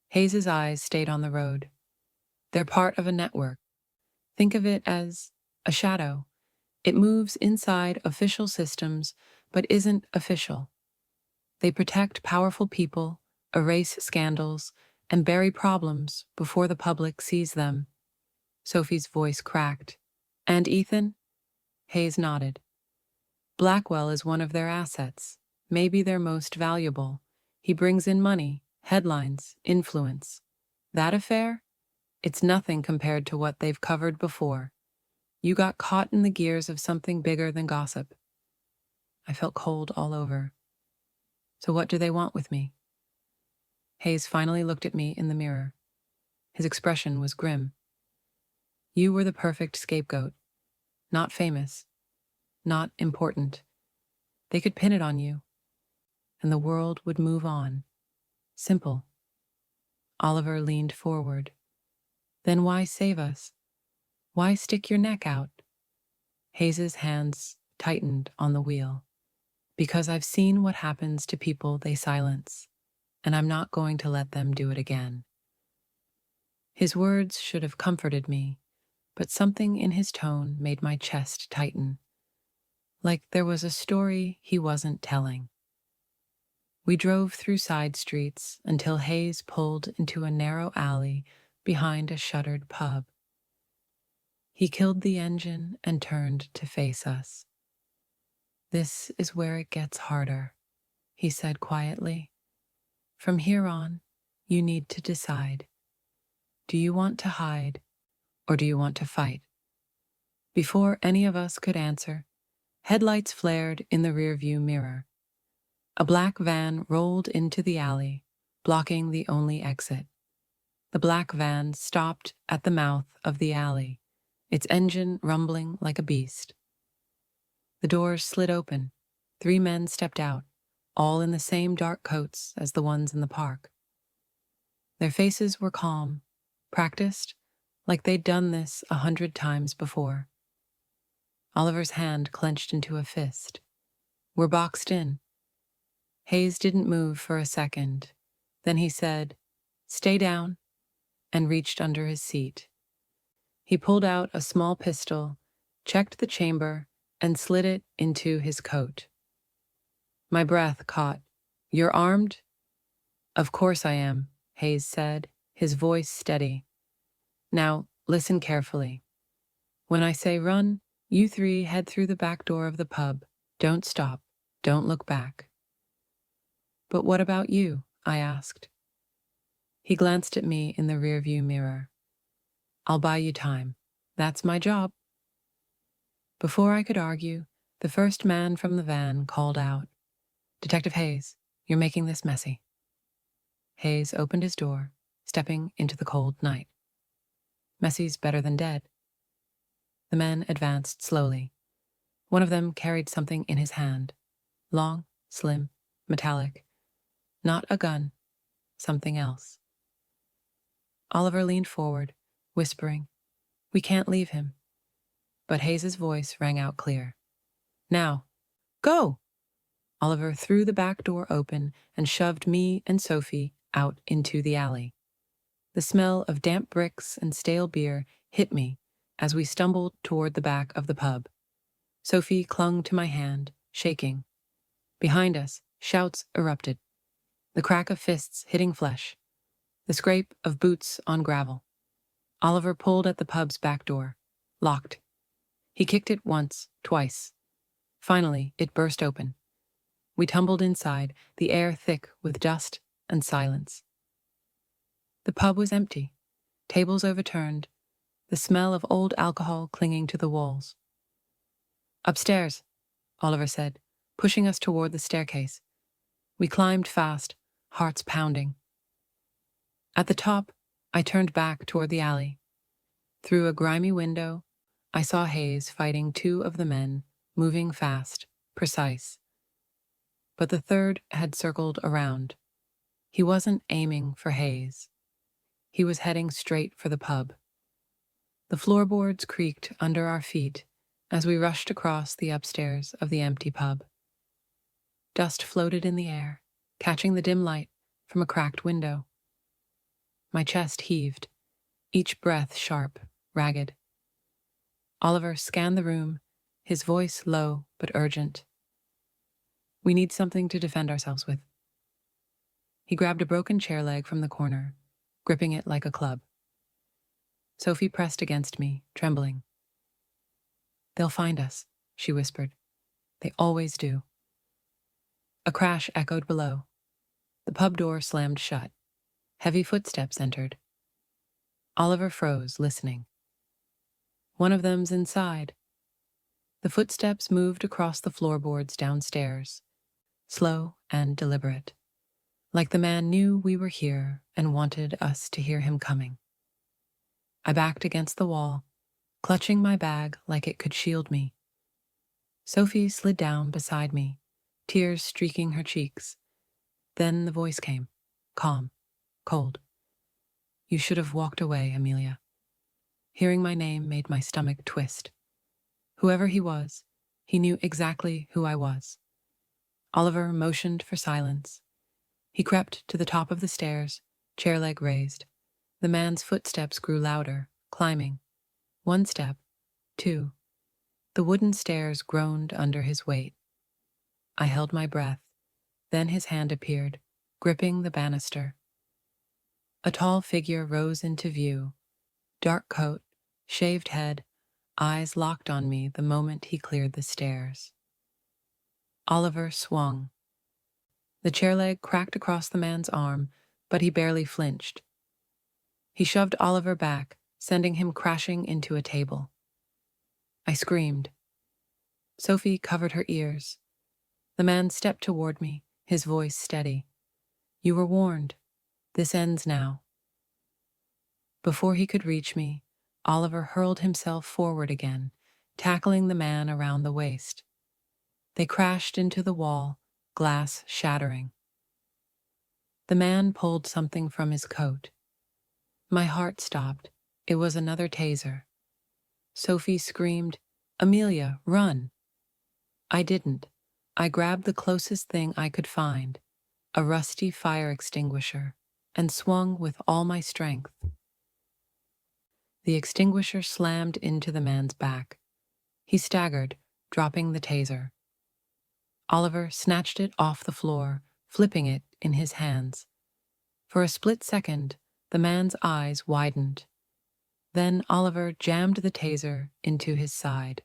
Hayes's eyes stayed on the road. "They're part of a network. Think of it as a shadow. It moves inside official systems, but isn't official. They protect powerful people, erase scandals, and bury problems before the public sees them." Sophie's voice cracked. "And Ethan?" Hayes nodded. "Blackwell is one of their assets, maybe their most valuable. He brings in money, headlines, influence. That affair? It's nothing compared to what they've covered before. You got caught in the gears of something bigger than gossip." I felt cold all over. "So what do they want with me?" Hayes finally looked at me in the mirror. His expression was grim. "You were the perfect scapegoat. Not famous. Not important. They could pin it on you, and the world would move on. Simple." Oliver leaned forward. "Then why save us? Why stick your neck out?" Hayes's hands tightened on the wheel. "Because I've seen what happens to people they silence, and I'm not going to let them do it again." His words should have comforted me, but something in his tone made my chest tighten, like there was a story he wasn't telling. We drove through side streets until Hayes pulled into a narrow alley behind a shuttered pub. He killed the engine and turned to face us. "This is where it gets harder," he said quietly. "From here on, you need to decide. Do you want to hide, or do you want to fight?" Before any of us could answer, headlights flared in the rearview mirror. A black van rolled into the alley, blocking the only exit. The black van stopped at the mouth of the alley, its engine rumbling like a beast. The doors slid open. 3 men stepped out, all in the same dark coats as the ones in the park. Their faces were calm, practiced, like they'd done this 100 times before. Oliver's hand clenched into a fist. "We're boxed in." Hayes didn't move for a second. Then he said, "Stay down," and reached under his seat. He pulled out a small pistol, checked the chamber, and slid it into his coat. My breath caught. "You're armed?" "Of course I am," Hayes said, his voice steady. "Now, listen carefully. When I say run, you 3 head through the back door of the pub. Don't stop. Don't look back." "But what about you?" I asked. He glanced at me in the rearview mirror. "I'll buy you time. That's my job." Before I could argue, the first man from the van called out, "Detective Hayes, you're making this messy." Hayes opened his door, stepping into the cold night. "Messy's better than dead." The men advanced slowly. One of them carried something in his hand, long, slim, metallic. Not a gun, something else. Oliver leaned forward, whispering, "We can't leave him." But Hayes's voice rang out clear. "Now, go!" Oliver threw the back door open and shoved me and Sophie out into the alley. The smell of damp bricks and stale beer hit me as we stumbled toward the back of the pub. Sophie clung to my hand, shaking. Behind us, shouts erupted. The crack of fists hitting flesh. The scrape of boots on gravel. Oliver pulled at the pub's back door. Locked. He kicked it once, twice. Finally, it burst open. We tumbled inside, the air thick with dust and silence. The pub was empty. Tables overturned. The smell of old alcohol clinging to the walls. "Upstairs," Oliver said, pushing us toward the staircase. We climbed fast, hearts pounding. At the top, I turned back toward the alley. Through a grimy window, I saw Hayes fighting two of the men, moving fast, precise. But the third had circled around. He wasn't aiming for Hayes. He was heading straight for the pub. The floorboards creaked under our feet as we rushed across the upstairs of the empty pub. Dust floated in the air, catching the dim light from a cracked window. My chest heaved, each breath sharp, ragged. Oliver scanned the room, his voice low but urgent. "We need something to defend ourselves with." He grabbed a broken chair leg from the corner, gripping it like a club. Sophie pressed against me, trembling. "They'll find us," she whispered. "They always do." A crash echoed below. The pub door slammed shut. Heavy footsteps entered. Oliver froze, listening. "One of them's inside." The footsteps moved across the floorboards downstairs, slow and deliberate, like the man knew we were here and wanted us to hear him coming. I backed against the wall, clutching my bag like it could shield me. Sophie slid down beside me, tears streaking her cheeks. Then the voice came, calm, cold. "You should have walked away, Amelia." Hearing my name made my stomach twist. Whoever he was, he knew exactly who I was. Oliver motioned for silence. He crept to the top of the stairs, chair leg raised. The man's footsteps grew louder, climbing. 1 step, 2. The wooden stairs groaned under his weight. I held my breath. Then his hand appeared, gripping the banister. A tall figure rose into view. Dark coat, shaved head, eyes locked on me the moment he cleared the stairs. Oliver swung. The chair leg cracked across the man's arm, but he barely flinched. He shoved Oliver back, sending him crashing into a table. I screamed. Sophie covered her ears. The man stepped toward me, his voice steady. "You were warned. This ends now." Before he could reach me, Oliver hurled himself forward again, tackling the man around the waist. They crashed into the wall, glass shattering. The man pulled something from his coat. My heart stopped. It was another taser. Sophie screamed, "Amelia, run!" I didn't. I grabbed the closest thing I could find, a rusty fire extinguisher, and swung with all my strength. The extinguisher slammed into the man's back. He staggered, dropping the taser. Oliver snatched it off the floor, flipping it in his hands. For a split second, the man's eyes widened. Then Oliver jammed the taser into his side.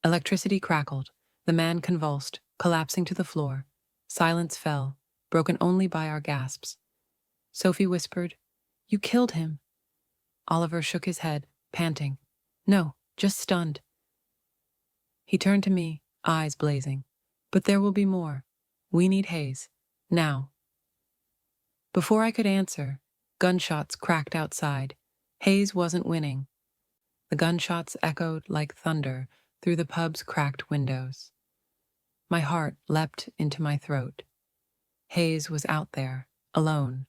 Electricity crackled. The man convulsed, collapsing to the floor. Silence fell, broken only by our gasps. Sophie whispered, "You killed him." Oliver shook his head, panting. "No, just stunned." He turned to me, eyes blazing. "But there will be more. We need Hayes. Now." Before I could answer, gunshots cracked outside. Hayes wasn't winning. The gunshots echoed like thunder through the pub's cracked windows. My heart leapt into my throat. Hayes was out there, alone.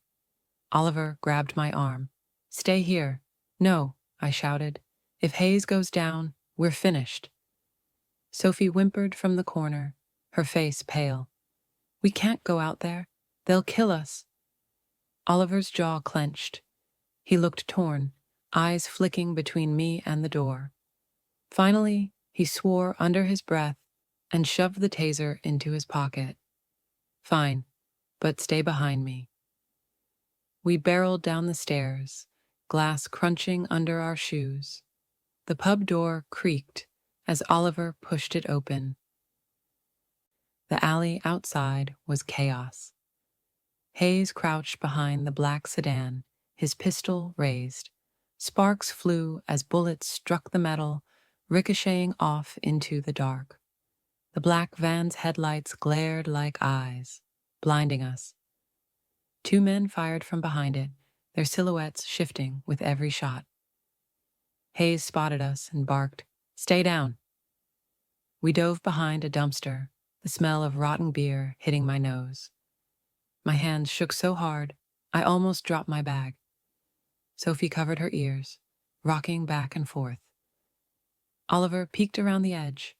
Oliver grabbed my arm. "Stay here." "No," I shouted. "If Hayes goes down, we're finished." Sophie whimpered from the corner, her face pale. "We can't go out there. They'll kill us." Oliver's jaw clenched. He looked torn, eyes flicking between me and the door. Finally, he swore under his breath and shoved the taser into his pocket. "Fine, but stay behind me." We barreled down the stairs, glass crunching under our shoes. The pub door creaked as Oliver pushed it open. The alley outside was chaos. Hayes crouched behind the black sedan, his pistol raised. Sparks flew as bullets struck the metal, ricocheting off into the dark. The black van's headlights glared like eyes, blinding us. 2 men fired from behind it, their silhouettes shifting with every shot. Hayes spotted us and barked, "Stay down." We dove behind a dumpster, the smell of rotten beer hitting my nose. My hands shook so hard, I almost dropped my bag. Sophie covered her ears, rocking back and forth. Oliver peeked around the edge.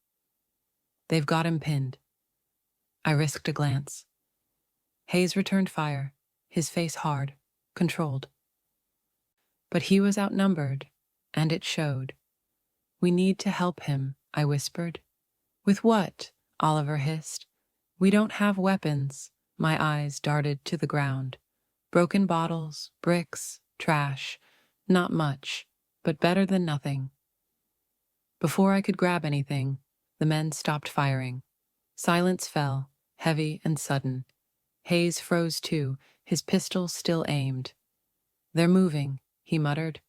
"They've got him pinned." I risked a glance. Hayes returned fire, his face hard, controlled. But he was outnumbered, and it showed. "We need to help him," I whispered. "With what?" Oliver hissed. "We don't have weapons." My eyes darted to the ground. Broken bottles, bricks, trash. Not much, but better than nothing. Before I could grab anything, the men stopped firing. Silence fell, heavy and sudden. Hayes froze too, his pistol still aimed. "They're moving," he muttered.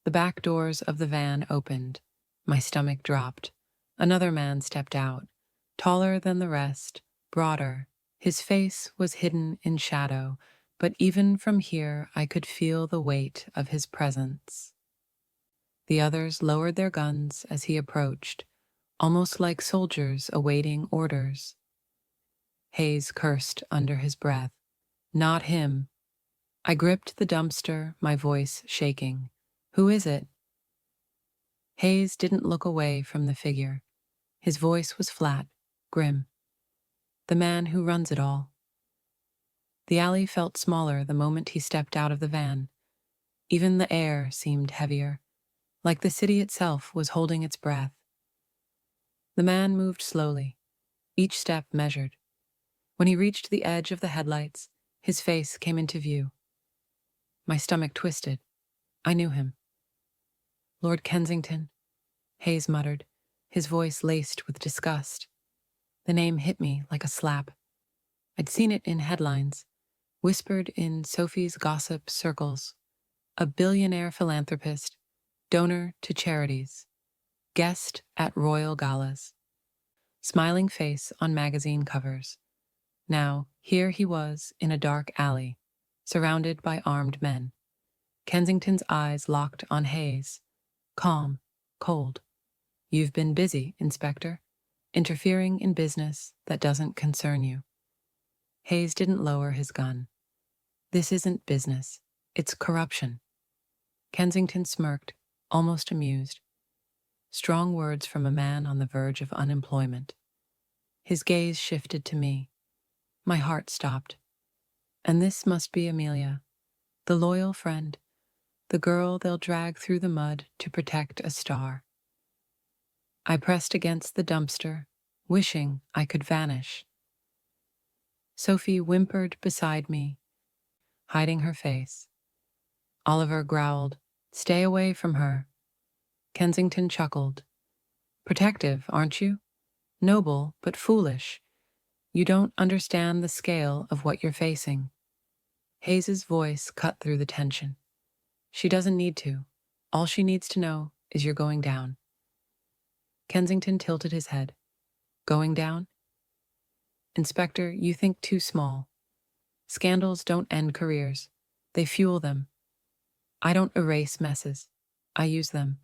The back doors of the van opened. My stomach dropped. Another man stepped out, taller than the rest, broader. His face was hidden in shadow, but even from here I could feel the weight of his presence. The others lowered their guns as he approached, almost like soldiers awaiting orders. Hayes cursed under his breath. "Not him." I gripped the dumpster, my voice shaking. "Who is it?" Hayes didn't look away from the figure. His voice was flat, grim. "The man who runs it all." The alley felt smaller the moment he stepped out of the van. Even the air seemed heavier, like the city itself was holding its breath. The man moved slowly, each step measured. When he reached the edge of the headlights, his face came into view. My stomach twisted. I knew him. "Lord Kensington," Hayes muttered, his voice laced with disgust. The name hit me like a slap. I'd seen it in headlines, whispered in Sophie's gossip circles. A billionaire philanthropist, donor to charities, guest at royal galas, smiling face on magazine covers. Now, here he was in a dark alley, surrounded by armed men. Kensington's eyes locked on Hayes, calm, cold. "You've been busy, Inspector, interfering in business that doesn't concern you." Hayes didn't lower his gun. "This isn't business, it's corruption." Kensington smirked, almost amused. Strong words from a man on the verge of unemployment. His gaze shifted to me. My heart stopped. And this must be Amelia, the loyal friend, the girl they'll drag through the mud to protect a star. I pressed against the dumpster, wishing I could vanish. Sophie whimpered beside me, hiding her face. Oliver growled, "Stay away from her." Kensington chuckled. "Protective, aren't you? Noble, but foolish. You don't understand the scale of what you're facing." Hayes's voice cut through the tension. "She doesn't need to. All she needs to know is you're going down." Kensington tilted his head. "Going down?" "Inspector, you think too small. Scandals don't end careers. They fuel them. I don't erase messes. I use them.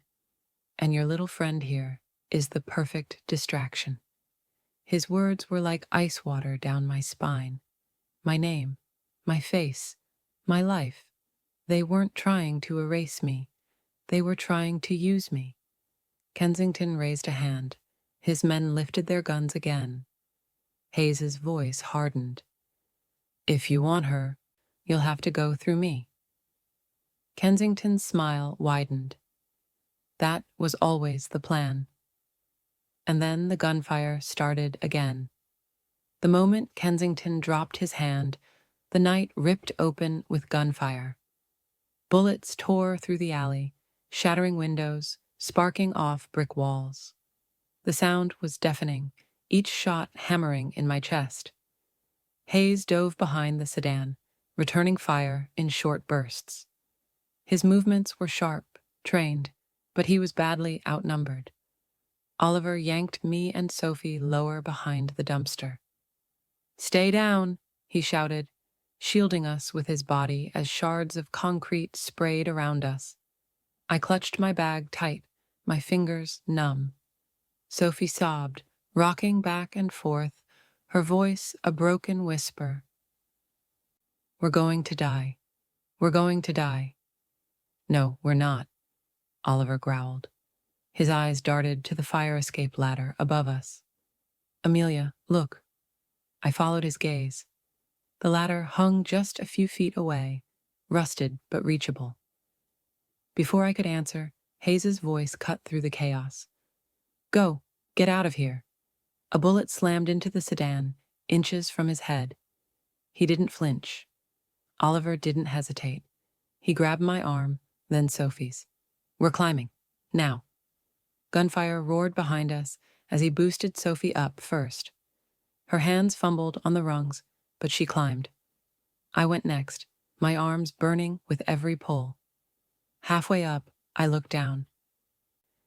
And your little friend here is the perfect distraction." His words were like ice water down my spine. My name, my face, my life. They weren't trying to erase me. They were trying to use me. Kensington raised a hand. His men lifted their guns again. Hayes's voice hardened. If you want her, you'll have to go through me. Kensington's smile widened. That was always the plan. And then the gunfire started again. The moment Kensington dropped his hand, the night ripped open with gunfire. Bullets tore through the alley, shattering windows, sparking off brick walls. The sound was deafening, each shot hammering in my chest. Hayes dove behind the sedan, returning fire in short bursts. His movements were sharp, trained, but he was badly outnumbered. Oliver yanked me and Sophie lower behind the dumpster. Stay down, he shouted, shielding us with his body as shards of concrete sprayed around us. I clutched my bag tight, my fingers numb. Sophie sobbed, rocking back and forth, her voice a broken whisper. We're going to die. We're going to die. No, we're not, Oliver growled. His eyes darted to the fire escape ladder above us. Amelia, look. I followed his gaze. The ladder hung just a few feet away, rusted but reachable. Before I could answer, Hayes's voice cut through the chaos. Go, get out of here. A bullet slammed into the sedan, inches from his head. He didn't flinch. Oliver didn't hesitate. He grabbed my arm, then Sophie's. We're climbing. Now. Gunfire roared behind us as he boosted Sophie up first. Her hands fumbled on the rungs, but she climbed. I went next, my arms burning with every pull. Halfway up, I looked down.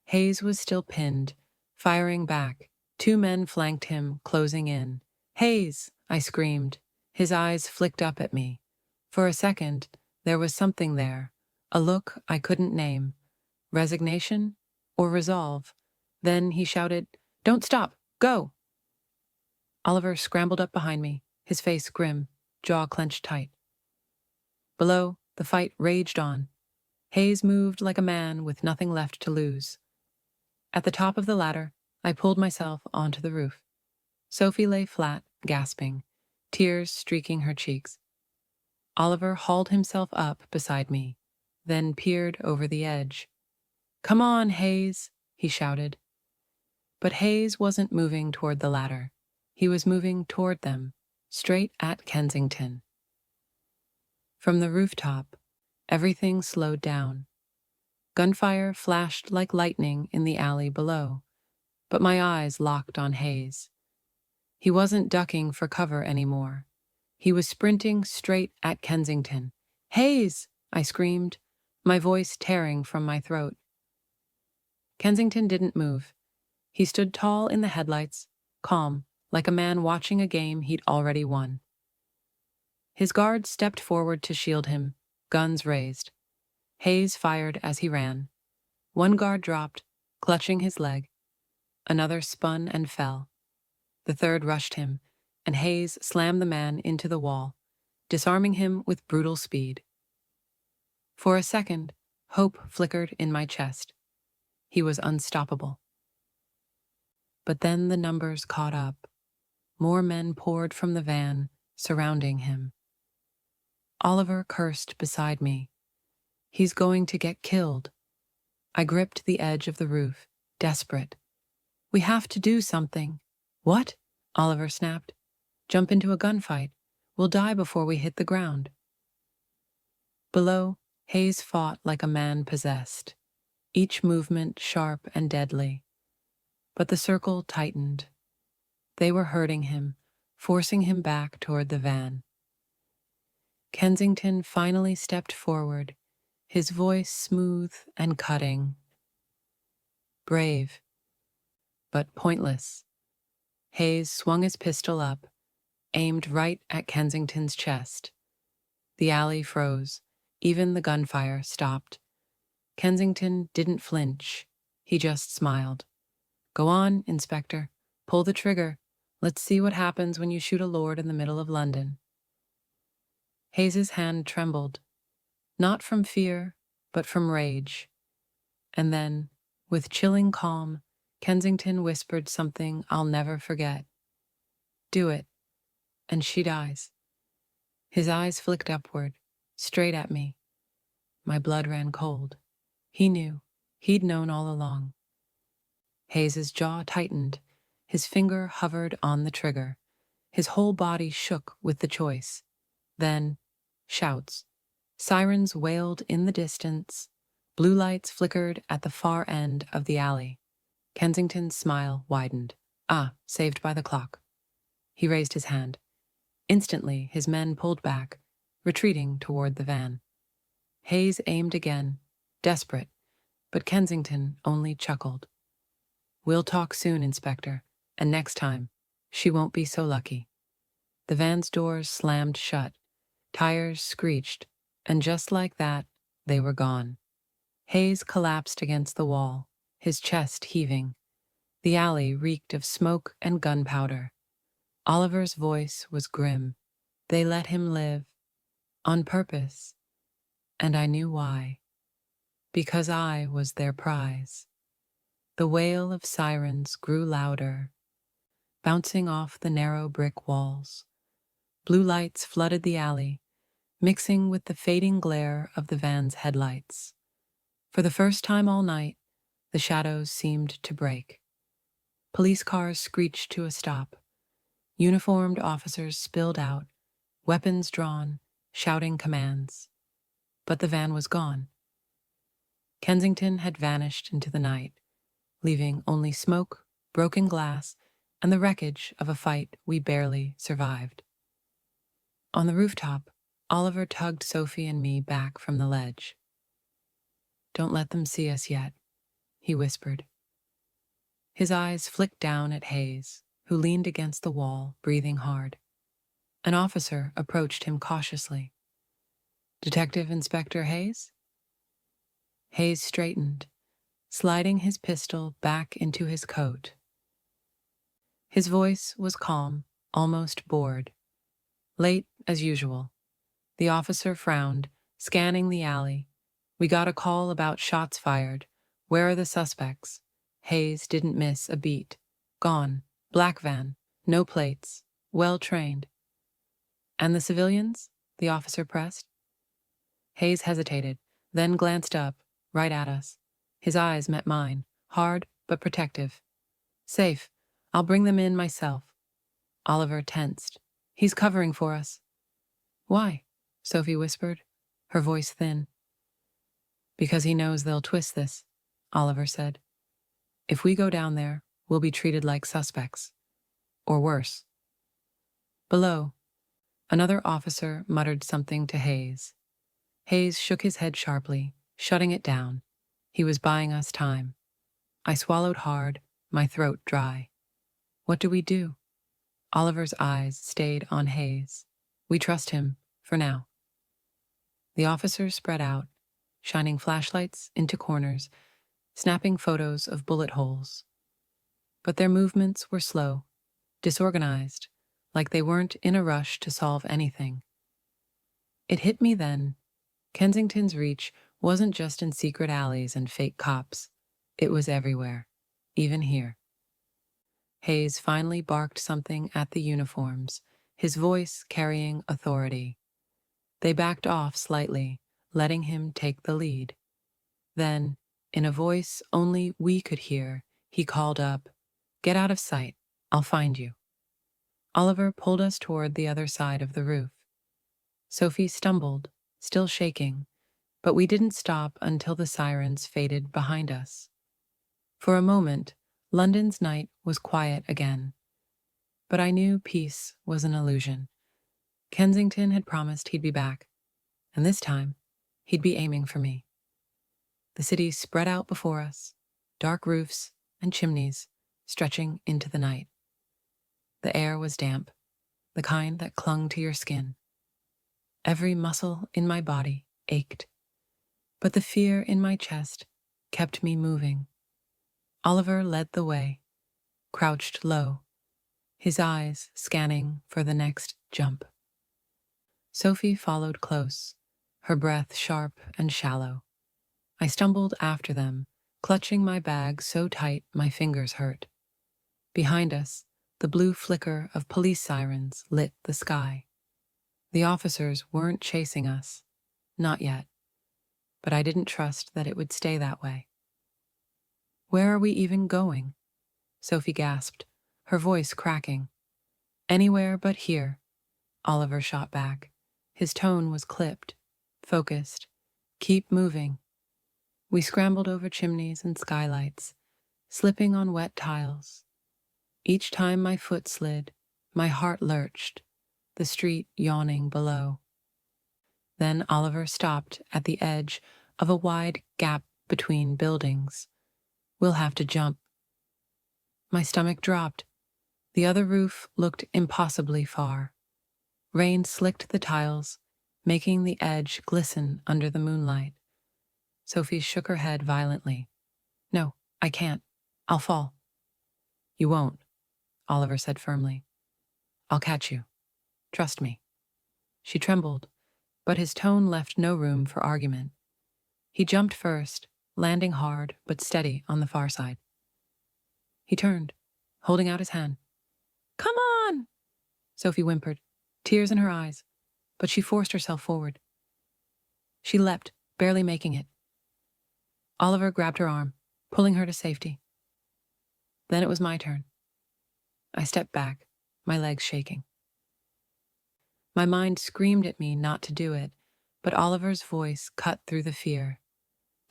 Hayes was still pinned, firing back. 2 men flanked him, closing in. Hayes! I screamed. His eyes flicked up at me. For a second, there was something there, a look I couldn't name. Resignation or resolve. Then he shouted, Don't stop! Go! Oliver scrambled up behind me, his face grim, jaw clenched tight. Below, the fight raged on. Hayes moved like a man with nothing left to lose. At the top of the ladder, I pulled myself onto the roof. Sophie lay flat, gasping, tears streaking her cheeks. Oliver hauled himself up beside me, then peered over the edge. Come on, Hayes, he shouted. But Hayes wasn't moving toward the ladder. He was moving toward them, straight at Kensington. From the rooftop, everything slowed down. Gunfire flashed like lightning in the alley below, but my eyes locked on Hayes. He wasn't ducking for cover anymore. He was sprinting straight at Kensington. Hayes! I screamed, my voice tearing from my throat. Kensington didn't move. He stood tall in the headlights, calm, like a man watching a game he'd already won. His guards stepped forward to shield him, guns raised. Hayes fired as he ran. One guard dropped, clutching his leg. Another spun and fell. The third rushed him, and Hayes slammed the man into the wall, disarming him with brutal speed. For a second, hope flickered in my chest. He was unstoppable. But then the numbers caught up. More men poured from the van, surrounding him. Oliver cursed beside me. He's going to get killed. I gripped the edge of the roof, desperate. We have to do something. What? Oliver snapped. Jump into a gunfight. We'll die before we hit the ground. Below, Hayes fought like a man possessed, each movement sharp and deadly. But the circle tightened. They were hurting him, forcing him back toward the van. Kensington finally stepped forward, his voice smooth and cutting. Brave, but pointless. Hayes swung his pistol up, aimed right at Kensington's chest. The alley froze. Even the gunfire stopped. Kensington didn't flinch. He just smiled. Go on, Inspector. Pull the trigger. Let's see what happens when you shoot a lord in the middle of London. Hayes's hand trembled, not from fear, but from rage. And then, with chilling calm, Kensington whispered something I'll never forget. Do it, and she dies. His eyes flicked upward, straight at me. My blood ran cold. He knew. He'd known all along. Hayes's jaw tightened. His finger hovered on the trigger. His whole body shook with the choice. Then, shouts. Sirens wailed in the distance. Blue lights flickered at the far end of the alley. Kensington's smile widened. Ah, saved by the clock. He raised his hand. Instantly, his men pulled back, retreating toward the van. Hayes aimed again, desperate, but Kensington only chuckled. We'll talk soon, Inspector, and next time, she won't be so lucky. The van's doors slammed shut, tires screeched, and just like that, they were gone. Hayes collapsed against the wall, his chest heaving. The alley reeked of smoke and gunpowder. Oliver's voice was grim. They let him live. On purpose. And I knew why. Because I was their prize. The wail of sirens grew louder, bouncing off the narrow brick walls. Blue lights flooded the alley, mixing with the fading glare of the van's headlights. For the first time all night, the shadows seemed to break. Police cars screeched to a stop. Uniformed officers spilled out, weapons drawn, shouting commands. But the van was gone. Kensington had vanished into the night, leaving only smoke, broken glass, and the wreckage of a fight we barely survived. On the rooftop, Oliver tugged Sophie and me back from the ledge. Don't let them see us yet, he whispered. His eyes flicked down at Hayes, who leaned against the wall, breathing hard. An officer approached him cautiously. Detective Inspector Hayes? Hayes straightened, sliding his pistol back into his coat. His voice was calm, almost bored. Late as usual. The officer frowned, scanning the alley. We got a call about shots fired. Where are the suspects? Hayes didn't miss a beat. Gone. Black van. No plates. Well trained. And the civilians? The officer pressed. Hayes hesitated, then glanced up, right at us. His eyes met mine, hard but protective. Safe. I'll bring them in myself. Oliver tensed. He's covering for us. Why? Sophie whispered, her voice thin. Because he knows they'll twist this, Oliver said. If we go down there, we'll be treated like suspects. Or worse. Below, another officer muttered something to Hayes. Hayes shook his head sharply, shutting it down. He was buying us time. I swallowed hard, my throat dry. What do we do? Oliver's eyes stayed on Hayes. We trust him, for now. The officers spread out, shining flashlights into corners, snapping photos of bullet holes. But their movements were slow, disorganized, like they weren't in a rush to solve anything. It hit me then. Kensington's reach wasn't just in secret alleys and fake cops. It was everywhere, even here. Hayes finally barked something at the uniforms, his voice carrying authority. They backed off slightly, letting him take the lead. Then, in a voice only we could hear, he called up, "Get out of sight. I'll find you." Oliver pulled us toward the other side of the roof. Sophie stumbled, still shaking, but we didn't stop until the sirens faded behind us. For a moment, London's night was quiet again. But I knew peace was an illusion. Kensington had promised he'd be back, and this time, he'd be aiming for me. The city spread out before us, dark roofs and chimneys stretching into the night. The air was damp, the kind that clung to your skin. Every muscle in my body ached, but the fear in my chest kept me moving. Oliver led the way, crouched low, his eyes scanning for the next jump. Sophie followed close, her breath sharp and shallow. I stumbled after them, clutching my bag so tight my fingers hurt. Behind us, the blue flicker of police sirens lit the sky. The officers weren't chasing us. Not yet. But I didn't trust that it would stay that way. "Where are we even going?" Sophie gasped, her voice cracking. "Anywhere but here," Oliver shot back. His tone was clipped, focused. "Keep moving." We scrambled over chimneys and skylights, slipping on wet tiles. Each time my foot slid, my heart lurched, the street yawning below. Then Oliver stopped at the edge of a wide gap between buildings. "We'll have to jump." My stomach dropped. The other roof looked impossibly far. Rain slicked the tiles, making the edge glisten under the moonlight. Sophie shook her head violently. "No, I can't. I'll fall." "You won't," Oliver said firmly. "I'll catch you. Trust me." She trembled, but his tone left no room for argument. He jumped first, landing hard but steady on the far side. He turned, holding out his hand. "Come on!" Sophie whimpered, tears in her eyes, but she forced herself forward. She leapt, barely making it. Oliver grabbed her arm, pulling her to safety. Then it was my turn. I stepped back, my legs shaking. My mind screamed at me not to do it, but Oliver's voice cut through the fear.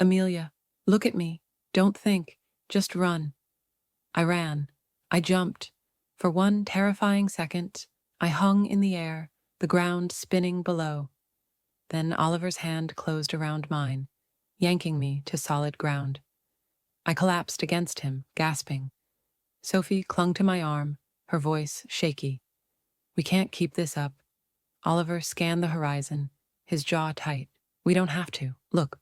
"Amelia, look at me. Don't think. Just run." I ran. I jumped. For one terrifying second, I hung in the air, the ground spinning below. Then Oliver's hand closed around mine, yanking me to solid ground. I collapsed against him, gasping. Sophie clung to my arm, her voice shaky. "We can't keep this up." Oliver scanned the horizon, his jaw tight. "We don't have to. Look."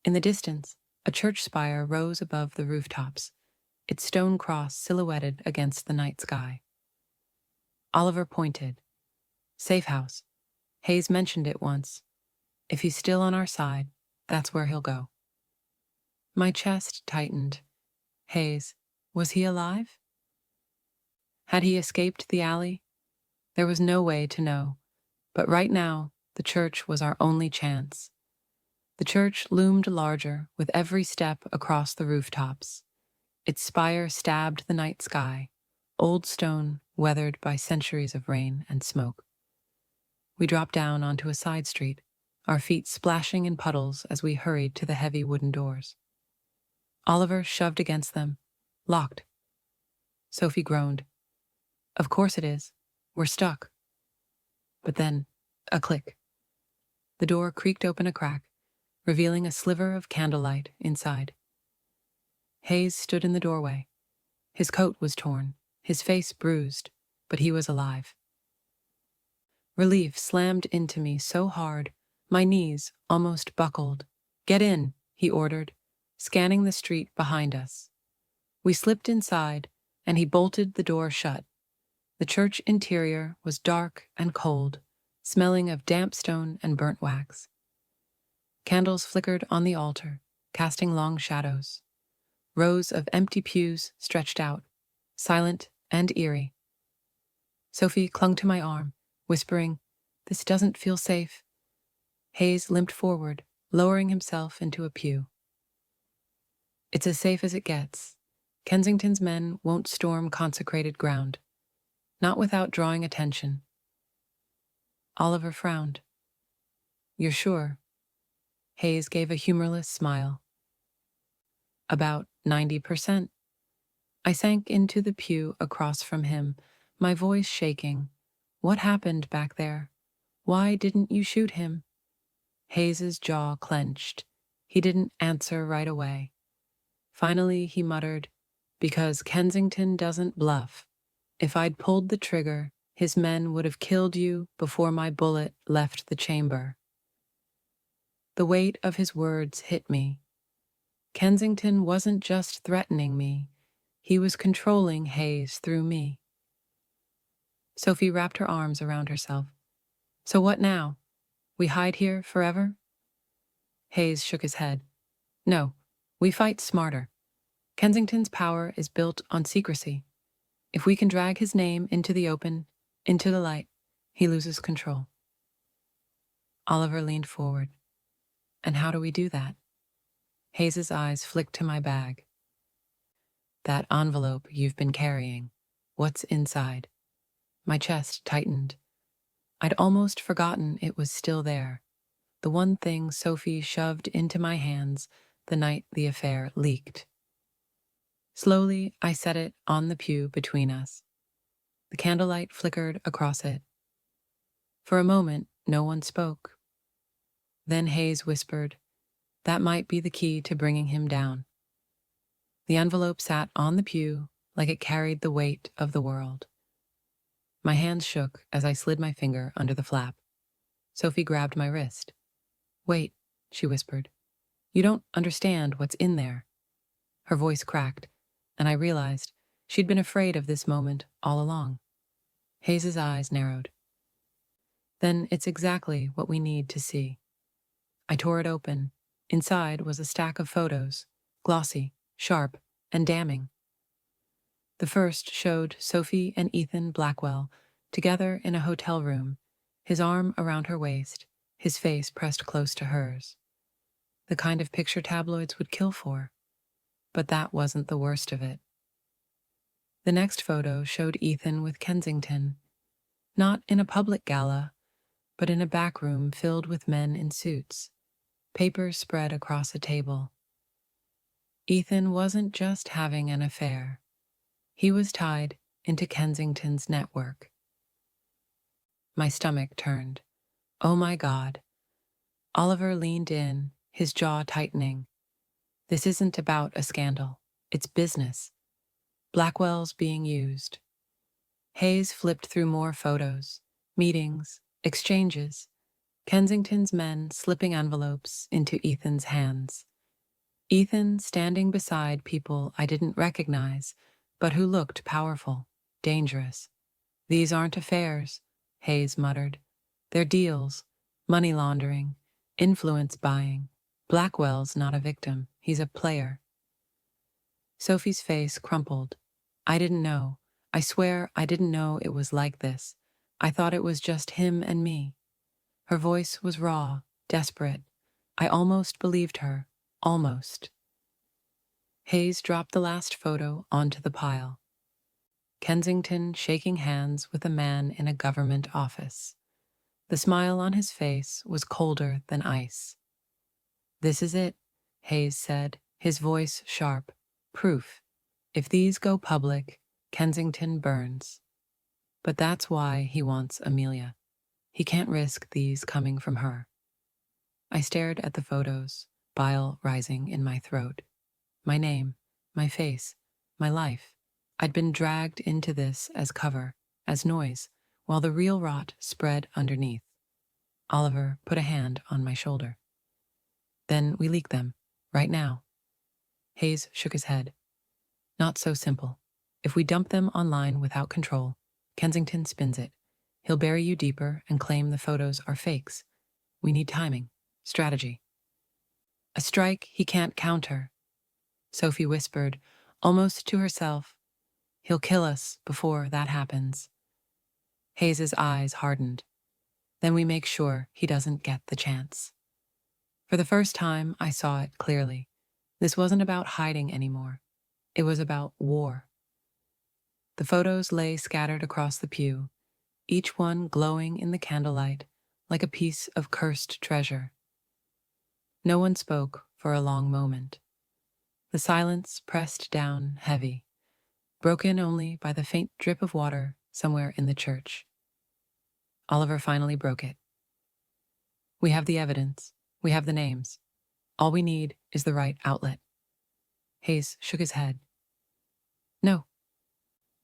In the distance, a church spire rose above the rooftops, its stone cross silhouetted against the night sky. Oliver pointed. "Safe house. Hayes mentioned it once. If he's still on our side, that's where he'll go." My chest tightened. Hayes, was he alive? Had he escaped the alley? There was no way to know, but right now, the church was our only chance. The church loomed larger with every step across the rooftops. Its spire stabbed the night sky, old stone weathered by centuries of rain and smoke. We dropped down onto a side street, our feet splashing in puddles as we hurried to the heavy wooden doors. Oliver shoved against them. "Locked." Sophie groaned. "Of course it is. We're stuck." But then, a click. The door creaked open a crack, revealing a sliver of candlelight inside. Hayes stood in the doorway. His coat was torn, his face bruised, but he was alive. Relief slammed into me so hard, my knees almost buckled. "Get in," he ordered, scanning the street behind us. We slipped inside, and he bolted the door shut. The church interior was dark and cold, smelling of damp stone and burnt wax. Candles flickered on the altar, casting long shadows. Rows of empty pews stretched out, silent and eerie. Sophie clung to my arm, whispering, "This doesn't feel safe." Hayes limped forward, lowering himself into a pew. "It's as safe as it gets. Kensington's men won't storm consecrated ground. Not without drawing attention." Oliver frowned. "You're sure?" Hayes gave a humorless smile. "About 90%. I sank into the pew across from him, my voice shaking. "What happened back there? Why didn't you shoot him?" Hayes's jaw clenched. He didn't answer right away. Finally, he muttered, "Because Kensington doesn't bluff. If I'd pulled the trigger, his men would have killed you before my bullet left the chamber." The weight of his words hit me. Kensington wasn't just threatening me. He was controlling Hayes through me. Sophie wrapped her arms around herself. So what now? We hide here forever? Hayes shook his head. No, we fight smarter. Kensington's power is built on secrecy. If we can drag his name into the open, into the light, he loses control. Oliver leaned forward. And how do we do that? Hayes's eyes flicked to my bag. That envelope you've been carrying. What's inside? My chest tightened. I'd almost forgotten it was still there. The one thing Sophie shoved into my hands the night the affair leaked. Slowly, I set it on the pew between us. The candlelight flickered across it. For a moment, no one spoke. Then Hayes whispered, "That might be the key to bringing him down." The envelope sat on the pew like it carried the weight of the world. My hands shook as I slid my finger under the flap. Sophie grabbed my wrist. "Wait," she whispered. "You don't understand what's in there." Her voice cracked, and I realized she'd been afraid of this moment all along. Hayes's eyes narrowed. "Then it's exactly what we need to see." I tore it open. Inside was a stack of photos, glossy, sharp, and damning. The first showed Sophie and Ethan Blackwell together in a hotel room, his arm around her waist, his face pressed close to hers. The kind of picture tabloids would kill for. But that wasn't the worst of it. The next photo showed Ethan with Kensington, not in a public gala, but in a back room filled with men in suits, papers spread across a table. Ethan wasn't just having an affair. He was tied into Kensington's network. My stomach turned. Oh my God. Oliver leaned in, his jaw tightening. This isn't about a scandal. It's business. Blackwell's being used. Hayes flipped through more photos, meetings, exchanges, Kensington's men slipping envelopes into Ethan's hands. Ethan standing beside people I didn't recognize, but who looked powerful, dangerous. "These aren't affairs," Hayes muttered. "They're deals, money laundering, influence buying. Blackwell's not a victim, he's a player." Sophie's face crumpled. "I didn't know. I swear I didn't know it was like this. I thought it was just him and me." Her voice was raw, desperate. I almost believed her. Almost. Hayes dropped the last photo onto the pile. Kensington shaking hands with a man in a government office. The smile on his face was colder than ice. "This is it," Hayes said, his voice sharp. "Proof. If these go public, Kensington burns." But that's why he wants Amelia. He can't risk these coming from her. I stared at the photos, bile rising in my throat. My name, my face, my life. I'd been dragged into this as cover, as noise, while the real rot spread underneath. Oliver put a hand on my shoulder. "Then we leak them, right now." Hayes shook his head. "Not so simple. If we dump them online without control, Kensington spins it. He'll bury you deeper and claim the photos are fakes. We need timing, strategy. A strike he can't counter." Sophie whispered, almost to herself. "He'll kill us before that happens." Hayes's eyes hardened. "Then we make sure he doesn't get the chance." For the first time, I saw it clearly. This wasn't about hiding anymore. It was about war. The photos lay scattered across the pew, each one glowing in the candlelight like a piece of cursed treasure. No one spoke for a long moment. The silence pressed down heavy, broken only by the faint drip of water somewhere in the church. Oliver finally broke it. "We have the evidence. We have the names. All we need is the right outlet." Hayes shook his head. "No.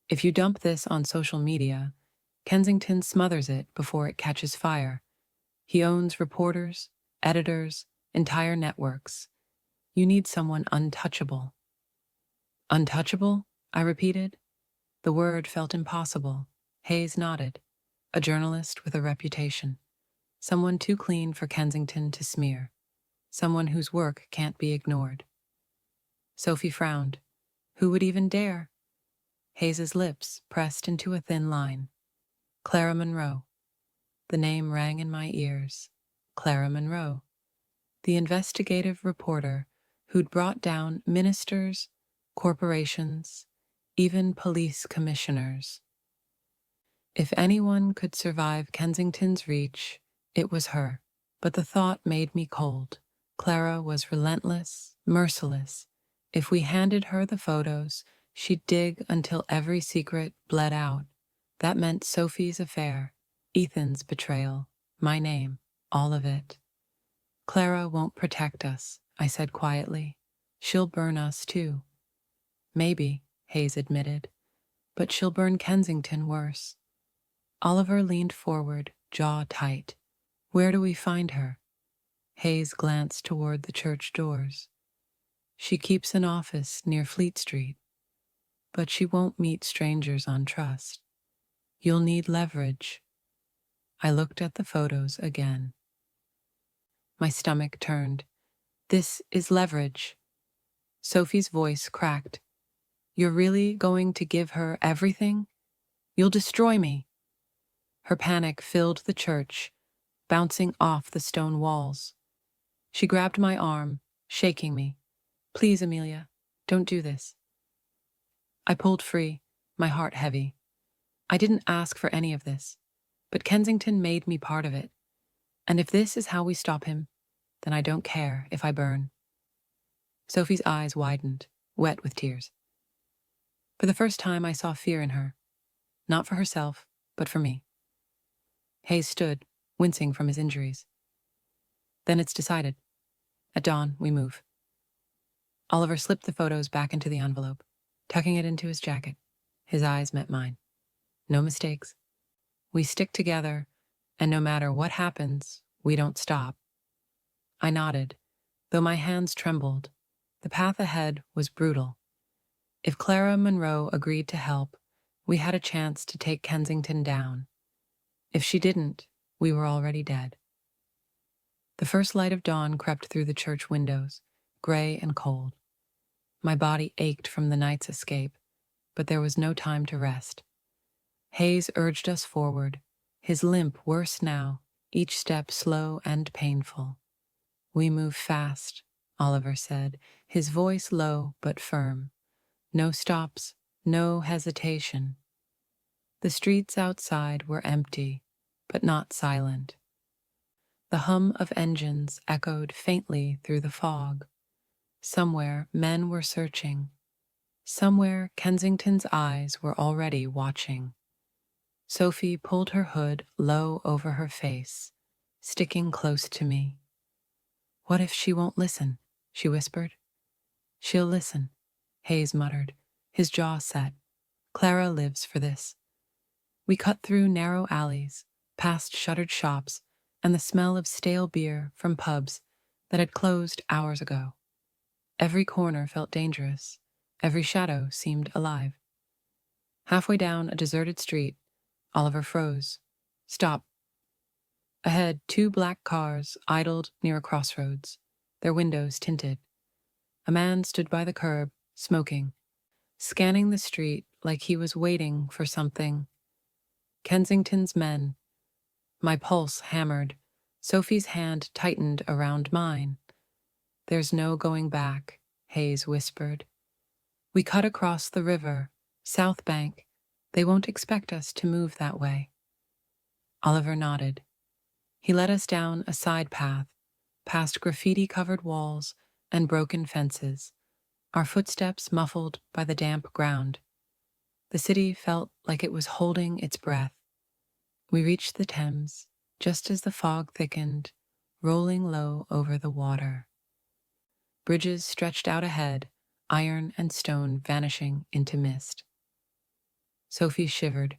If you dump this on social media, Kensington smothers it before it catches fire. He owns reporters, editors, entire networks. You need someone untouchable." "Untouchable?" I repeated. The word felt impossible. Hayes nodded. A journalist with a reputation. Someone too clean for Kensington to smear. Someone whose work can't be ignored. Sophie frowned. Who would even dare? Hayes's lips pressed into a thin line. Clara Monroe. The name rang in my ears. Clara Monroe. The investigative reporter who'd brought down ministers, corporations, even police commissioners. If anyone could survive Kensington's reach, it was her. But the thought made me cold. Clara was relentless, merciless. If we handed her the photos, she'd dig until every secret bled out. That meant Sophie's affair, Ethan's betrayal, my name, all of it. Clara won't protect us, I said quietly. She'll burn us too. Maybe, Hayes admitted, but she'll burn Kensington worse. Oliver leaned forward, jaw tight. Where do we find her? Hayes glanced toward the church doors. She keeps an office near Fleet Street, but she won't meet strangers on trust. You'll need leverage. I looked at the photos again. My stomach turned. This is leverage. Sophie's voice cracked. You're really going to give her everything? You'll destroy me. Her panic filled the church, bouncing off the stone walls. She grabbed my arm, shaking me. Please, Amelia, don't do this. I pulled free, my heart heavy. I didn't ask for any of this, but Kensington made me part of it. And if this is how we stop him, then I don't care if I burn. Sophie's eyes widened, wet with tears. For the first time, I saw fear in her. Not for herself, but for me. Hayes stood, wincing from his injuries. Then it's decided. At dawn, we move. Oliver slipped the photos back into the envelope, tucking it into his jacket. His eyes met mine. No mistakes. We stick together, and no matter what happens, we don't stop. I nodded, though my hands trembled. The path ahead was brutal. If Clara Monroe agreed to help, we had a chance to take Kensington down. If she didn't, we were already dead. The first light of dawn crept through the church windows, gray and cold. My body ached from the night's escape, but there was no time to rest. Hayes urged us forward, his limp worse now, each step slow and painful. We move fast, Oliver said, his voice low but firm. No stops, no hesitation. The streets outside were empty, but not silent. The hum of engines echoed faintly through the fog. Somewhere men were searching. Somewhere Kensington's eyes were already watching. Sophie pulled her hood low over her face, sticking close to me. What if she won't listen? She whispered. She'll listen, Hayes muttered, his jaw set. Clara lives for this. We cut through narrow alleys, past shuttered shops, and the smell of stale beer from pubs that had closed hours ago. Every corner felt dangerous. Every shadow seemed alive. Halfway down a deserted street, Oliver froze. Stop. Ahead, 2 black cars idled near a crossroads, their windows tinted. A man stood by the curb, smoking, scanning the street like he was waiting for something. Kensington's men. My pulse hammered. Sophie's hand tightened around mine. There's no going back, Hayes whispered. We cut across the river, South Bank. They won't expect us to move that way. Oliver nodded. He led us down a side path, past graffiti-covered walls and broken fences, our footsteps muffled by the damp ground. The city felt like it was holding its breath. We reached the Thames, just as the fog thickened, rolling low over the water. Bridges stretched out ahead, iron and stone vanishing into mist. Sophie shivered.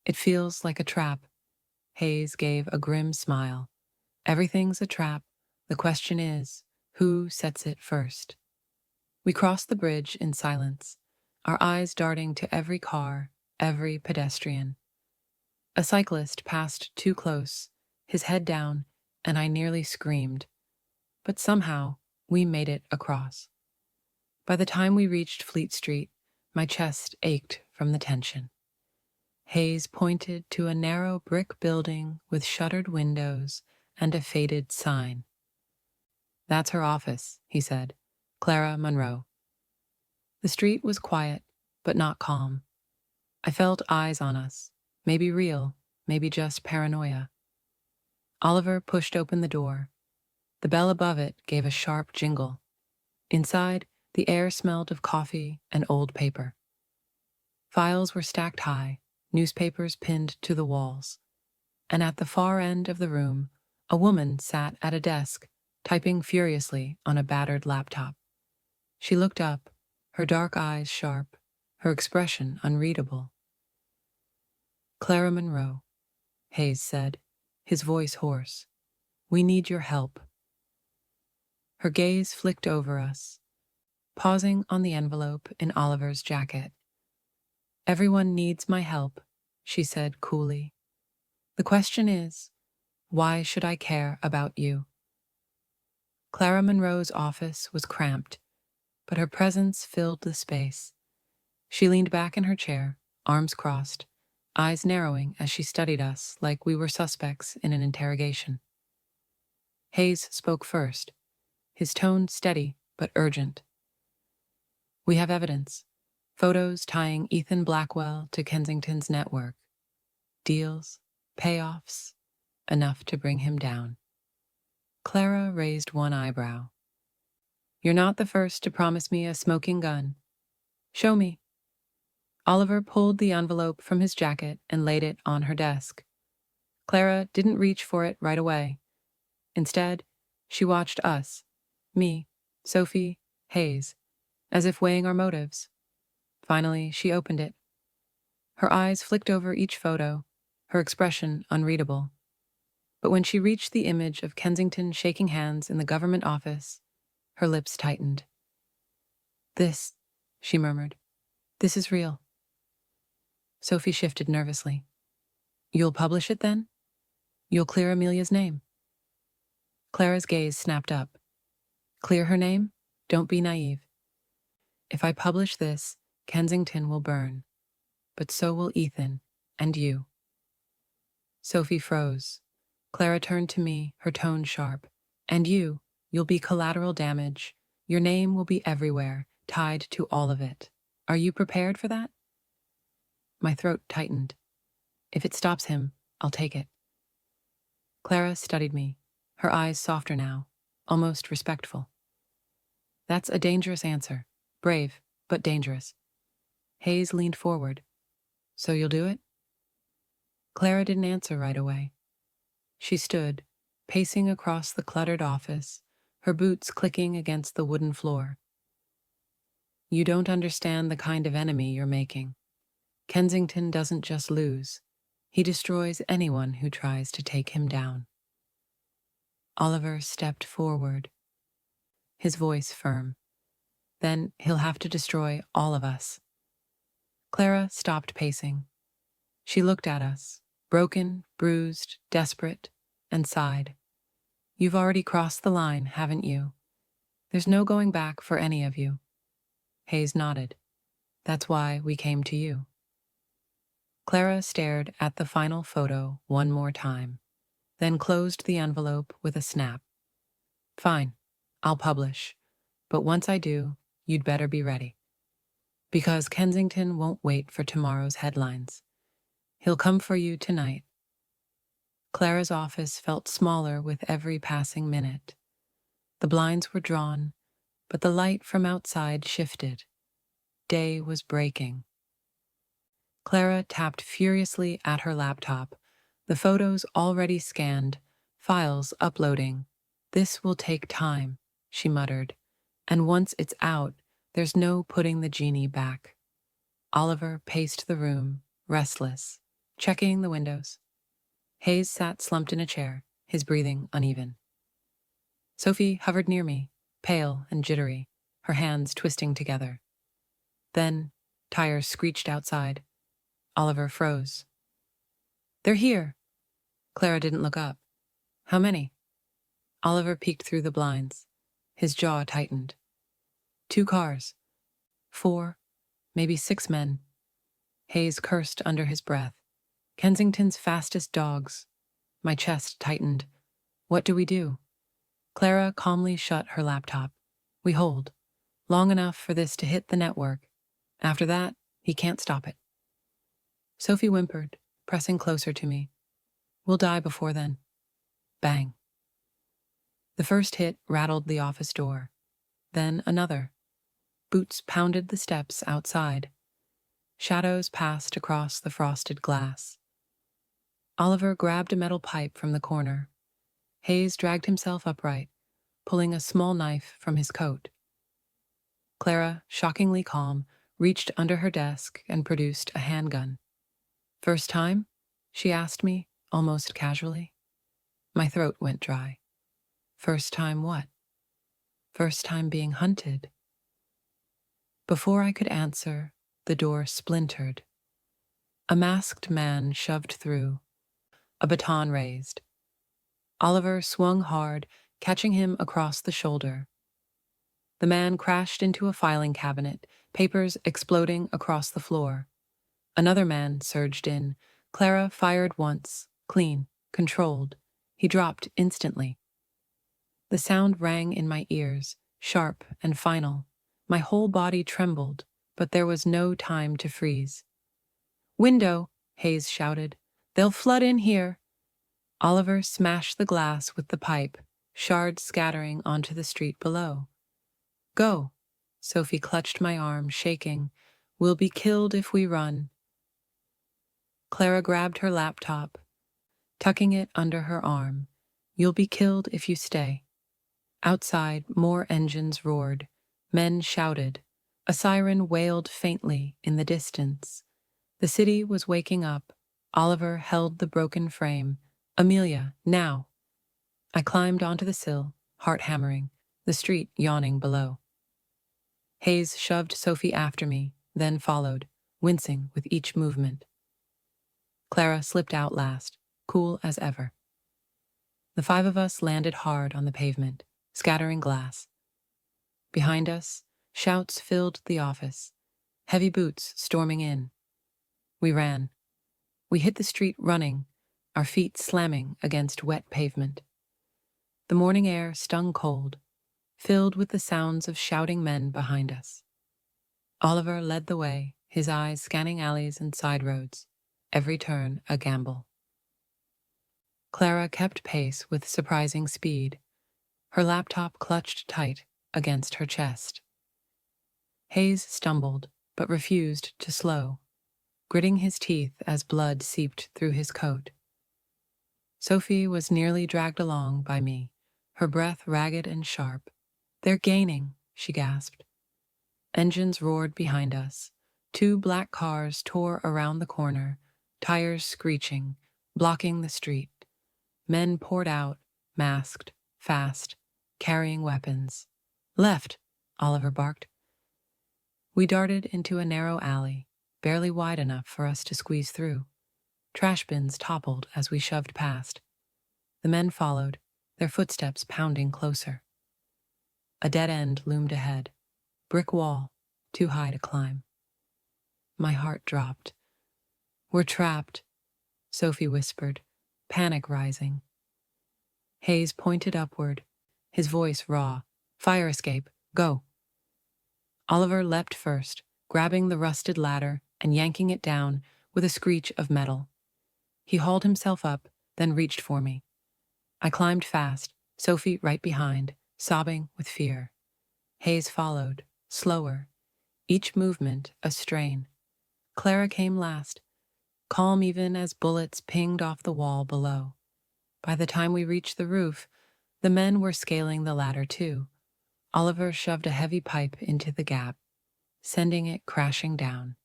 It feels like a trap. Hayes gave a grim smile. Everything's a trap. The question is, who sets it first? We crossed the bridge in silence, our eyes darting to every car, every pedestrian. A cyclist passed too close, his head down, and I nearly screamed. But somehow, we made it across. By the time we reached Fleet Street, my chest ached from the tension. Hayes pointed to a narrow brick building with shuttered windows and a faded sign. "That's her office," he said. "Clara Monroe." The street was quiet, but not calm. I felt eyes on us, maybe real, maybe just paranoia. Oliver pushed open the door. The bell above it gave a sharp jingle. Inside, the air smelled of coffee and old paper. Files were stacked high, newspapers pinned to the walls. And at the far end of the room, a woman sat at a desk, typing furiously on a battered laptop. She looked up, her dark eyes sharp, her expression unreadable. "Clara Monroe," Hayes said, his voice hoarse. "We need your help." Her gaze flicked over us, pausing on the envelope in Oliver's jacket. "Everyone needs my help," she said coolly. "The question is, why should I care about you?" Clara Monroe's office was cramped, but her presence filled the space. She leaned back in her chair, arms crossed, eyes narrowing as she studied us like we were suspects in an interrogation. Hayes spoke first, his tone steady but urgent. "We have evidence. Photos tying Ethan Blackwell to Kensington's network. Deals, payoffs, enough to bring him down." Clara raised one eyebrow. "You're not the first to promise me a smoking gun. Show me." Oliver pulled the envelope from his jacket and laid it on her desk. Clara didn't reach for it right away. Instead, she watched us, me, Sophie, Hayes, as if weighing our motives. Finally, she opened it. Her eyes flicked over each photo, her expression unreadable. But when she reached the image of Kensington shaking hands in the government office, her lips tightened. "This," she murmured, "this is real." Sophie shifted nervously. "You'll publish it then? You'll clear Amelia's name?" Clara's gaze snapped up. "Clear her name? Don't be naive. If I publish this, Kensington will burn. But so will Ethan, and you." Sophie froze. Clara turned to me, her tone sharp. "And you'll be collateral damage. Your name will be everywhere, tied to all of it. Are you prepared for that?" My throat tightened. "If it stops him, I'll take it." Clara studied me, her eyes softer now, almost respectful. "That's a dangerous answer. Brave, but dangerous." Hayes leaned forward. "So you'll do it?" Clara didn't answer right away. She stood, pacing across the cluttered office, her boots clicking against the wooden floor. "You don't understand the kind of enemy you're making. Kensington doesn't just lose. He destroys anyone who tries to take him down." Oliver stepped forward, his voice firm. "Then he'll have to destroy all of us." Clara stopped pacing. She looked at us, broken, bruised, desperate, and sighed. "You've already crossed the line, haven't you? There's no going back for any of you." Hayes nodded. "That's why we came to you." Clara stared at the final photo one more time, then closed the envelope with a snap. "Fine, I'll publish. But once I do, you'd better be ready. Because Kensington won't wait for tomorrow's headlines. He'll come for you tonight." Clara's office felt smaller with every passing minute. The blinds were drawn, but the light from outside shifted. Day was breaking. Clara tapped furiously at her laptop, the photos already scanned, files uploading. "This will take time," she muttered, "and once it's out, there's no putting the genie back." Oliver paced the room, restless, checking the windows. Hayes sat slumped in a chair, his breathing uneven. Sophie hovered near me, pale and jittery, her hands twisting together. Then, tires screeched outside. Oliver froze. They're here. Clara didn't look up. How many? Oliver peeked through the blinds. His jaw tightened. 2 cars. 4, maybe 6 men. Hayes cursed under his breath. Kensington's fastest dogs. My chest tightened. What do we do? Clara calmly shut her laptop. We hold. Long enough for this to hit the network. After that, he can't stop it. Sophie whimpered, pressing closer to me. We'll die before then. Bang. The first hit rattled the office door. Then another. Boots pounded the steps outside. Shadows passed across the frosted glass. Oliver grabbed a metal pipe from the corner. Hayes dragged himself upright, pulling a small knife from his coat. Clara, shockingly calm, reached under her desk and produced a handgun. First time? She asked me, almost casually. My throat went dry. First time what? First time being hunted. Before I could answer, the door splintered. A masked man shoved through, a baton raised. Oliver swung hard, catching him across the shoulder. The man crashed into a filing cabinet, papers exploding across the floor. Another man surged in. Clara fired once, clean, controlled. He dropped instantly. The sound rang in my ears, sharp and final. My whole body trembled, but there was no time to freeze. Window, Hayes shouted. They'll flood in here. Oliver smashed the glass with the pipe, shards scattering onto the street below. Go. Sophie clutched my arm, shaking. We'll be killed if we run. Clara grabbed her laptop, tucking it under her arm. You'll be killed if you stay. Outside, more engines roared. Men shouted. A siren wailed faintly in the distance. The city was waking up. Oliver held the broken frame. Amelia, now. I climbed onto the sill, heart hammering, the street yawning below. Hayes shoved Sophie after me, then followed, wincing with each movement. Clara slipped out last, cool as ever. The 5 of us landed hard on the pavement, scattering glass. Behind us, shouts filled the office, heavy boots storming in. We ran. We hit the street running, our feet slamming against wet pavement. The morning air stung cold, filled with the sounds of shouting men behind us. Oliver led the way, his eyes scanning alleys and side roads, every turn a gamble. Clara kept pace with surprising speed, her laptop clutched tight against her chest. Hayes stumbled, but refused to slow, gritting his teeth as blood seeped through his coat. Sophie was nearly dragged along by me, her breath ragged and sharp. They're gaining, she gasped. Engines roared behind us. 2 black cars tore around the corner, tires screeching, blocking the street. Men poured out, masked, fast, carrying weapons. Left, Oliver barked. We darted into a narrow alley, barely wide enough for us to squeeze through. Trash bins toppled as we shoved past. The men followed, their footsteps pounding closer. A dead end loomed ahead, brick wall, too high to climb. My heart dropped. We're trapped, Sophie whispered, panic rising. Hayes pointed upward, his voice raw. Fire escape, go. Oliver leapt first, grabbing the rusted ladder and yanking it down with a screech of metal. He hauled himself up, then reached for me. I climbed fast, Sophie right behind, sobbing with fear. Hayes followed, slower, each movement a strain. Clara came last, calm even as bullets pinged off the wall below. By the time we reached the roof, the men were scaling the ladder too. Oliver shoved a heavy pipe into the gap, sending it crashing down.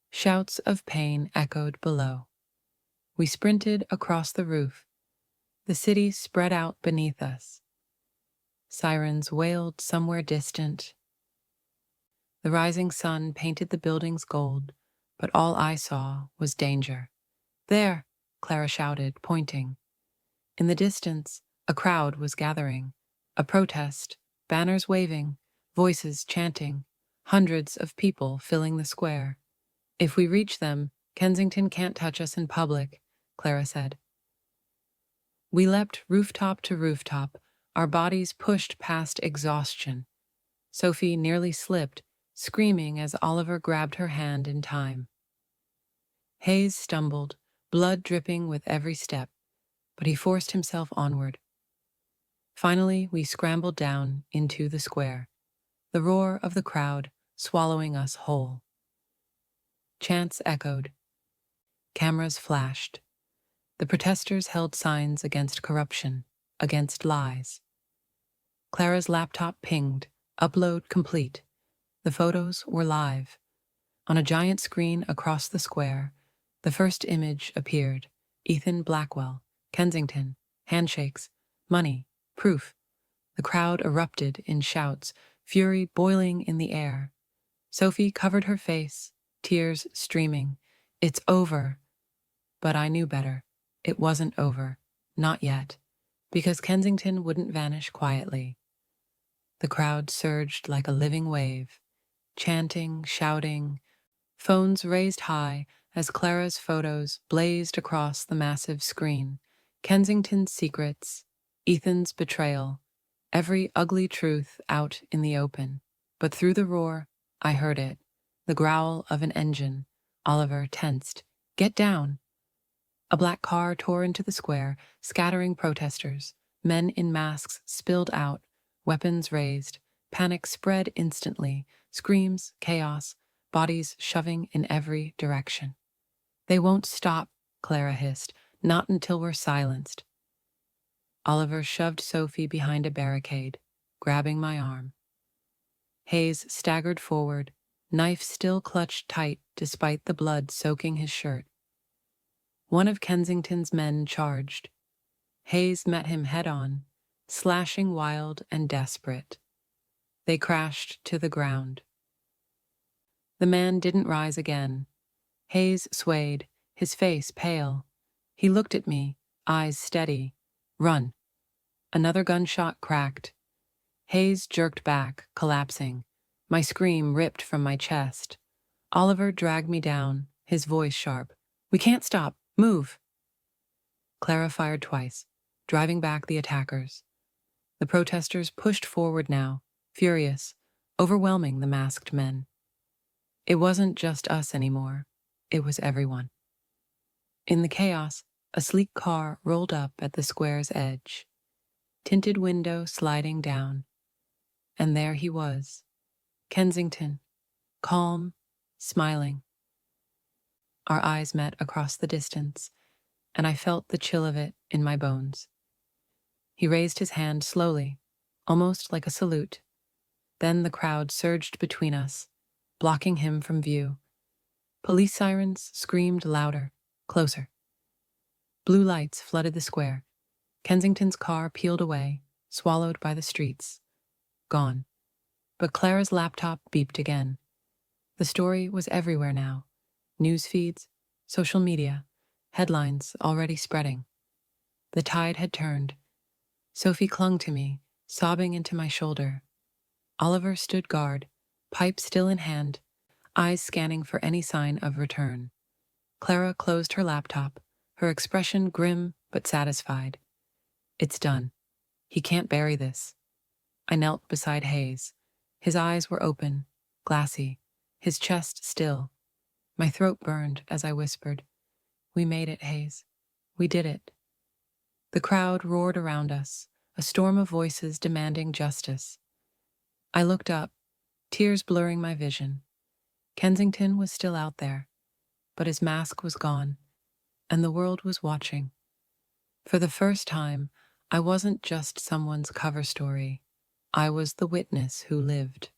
Shouts of pain echoed below. We sprinted across the roof. The city spread out beneath us. Sirens wailed somewhere distant. The rising sun painted the buildings gold, but all I saw was danger. There, Clara shouted, pointing. In the distance, a crowd was gathering. A protest, banners waving, voices chanting, hundreds of people filling the square. If we reach them, Kensington can't touch us in public, Clara said. We leapt rooftop to rooftop, our bodies pushed past exhaustion. Sophie nearly slipped, screaming as Oliver grabbed her hand in time. Hayes stumbled, blood dripping with every step, but he forced himself onward. Finally, we scrambled down into the square, the roar of the crowd swallowing us whole. Chants echoed. Cameras flashed. The protesters held signs against corruption, against lies. Clara's laptop pinged, upload complete. The photos were live. On a giant screen across the square, the first image appeared. Ethan Blackwell, Kensington, handshakes, money, proof. The crowd erupted in shouts, fury boiling in the air. Sophie covered her face, tears streaming. It's over. But I knew better. It wasn't over. Not yet. Because Kensington wouldn't vanish quietly. The crowd surged like a living wave, chanting, shouting, phones raised high as Clara's photos blazed across the massive screen. Kensington's secrets, Ethan's betrayal, every ugly truth out in the open. But through the roar, I heard it, the growl of an engine. Oliver tensed. Get down! A black car tore into the square, scattering protesters. Men in masks spilled out, weapons raised. Panic spread instantly, screams, chaos, bodies shoving in every direction. They won't stop, Clara hissed, not until we're silenced. Oliver shoved Sophie behind a barricade, grabbing my arm. Hayes staggered forward, knife still clutched tight despite the blood soaking his shirt. One of Kensington's men charged. Hayes met him head-on, slashing wild and desperate. They crashed to the ground. The man didn't rise again. Hayes swayed, his face pale. He looked at me, eyes steady. Run. Another gunshot cracked. Hayes jerked back, collapsing. My scream ripped from my chest. Oliver dragged me down, his voice sharp. We can't stop. Move. Clara fired twice, driving back the attackers. The protesters pushed forward now, furious, overwhelming the masked men. It wasn't just us anymore. It was everyone. In the chaos, a sleek car rolled up at the square's edge, tinted window sliding down. And there he was, Kensington, calm, smiling. Our eyes met across the distance, and I felt the chill of it in my bones. He raised his hand slowly, almost like a salute. Then the crowd surged between us, blocking him from view. Police sirens screamed louder, closer. Blue lights flooded the square. Kensington's car peeled away, swallowed by the streets. Gone. But Clara's laptop beeped again. The story was everywhere now. News feeds, social media, headlines already spreading. The tide had turned. Sophie clung to me, sobbing into my shoulder. Oliver stood guard, pipe still in hand, eyes scanning for any sign of return. Clara closed her laptop, her expression grim but satisfied. It's done. He can't bury this. I knelt beside Hayes. His eyes were open, glassy, his chest still. My throat burned as I whispered, We made it, Hayes. We did it. The crowd roared around us, a storm of voices demanding justice. I looked up, tears blurring my vision. Kensington was still out there, but his mask was gone, and the world was watching. For the first time, I wasn't just someone's cover story. I was the witness who lived.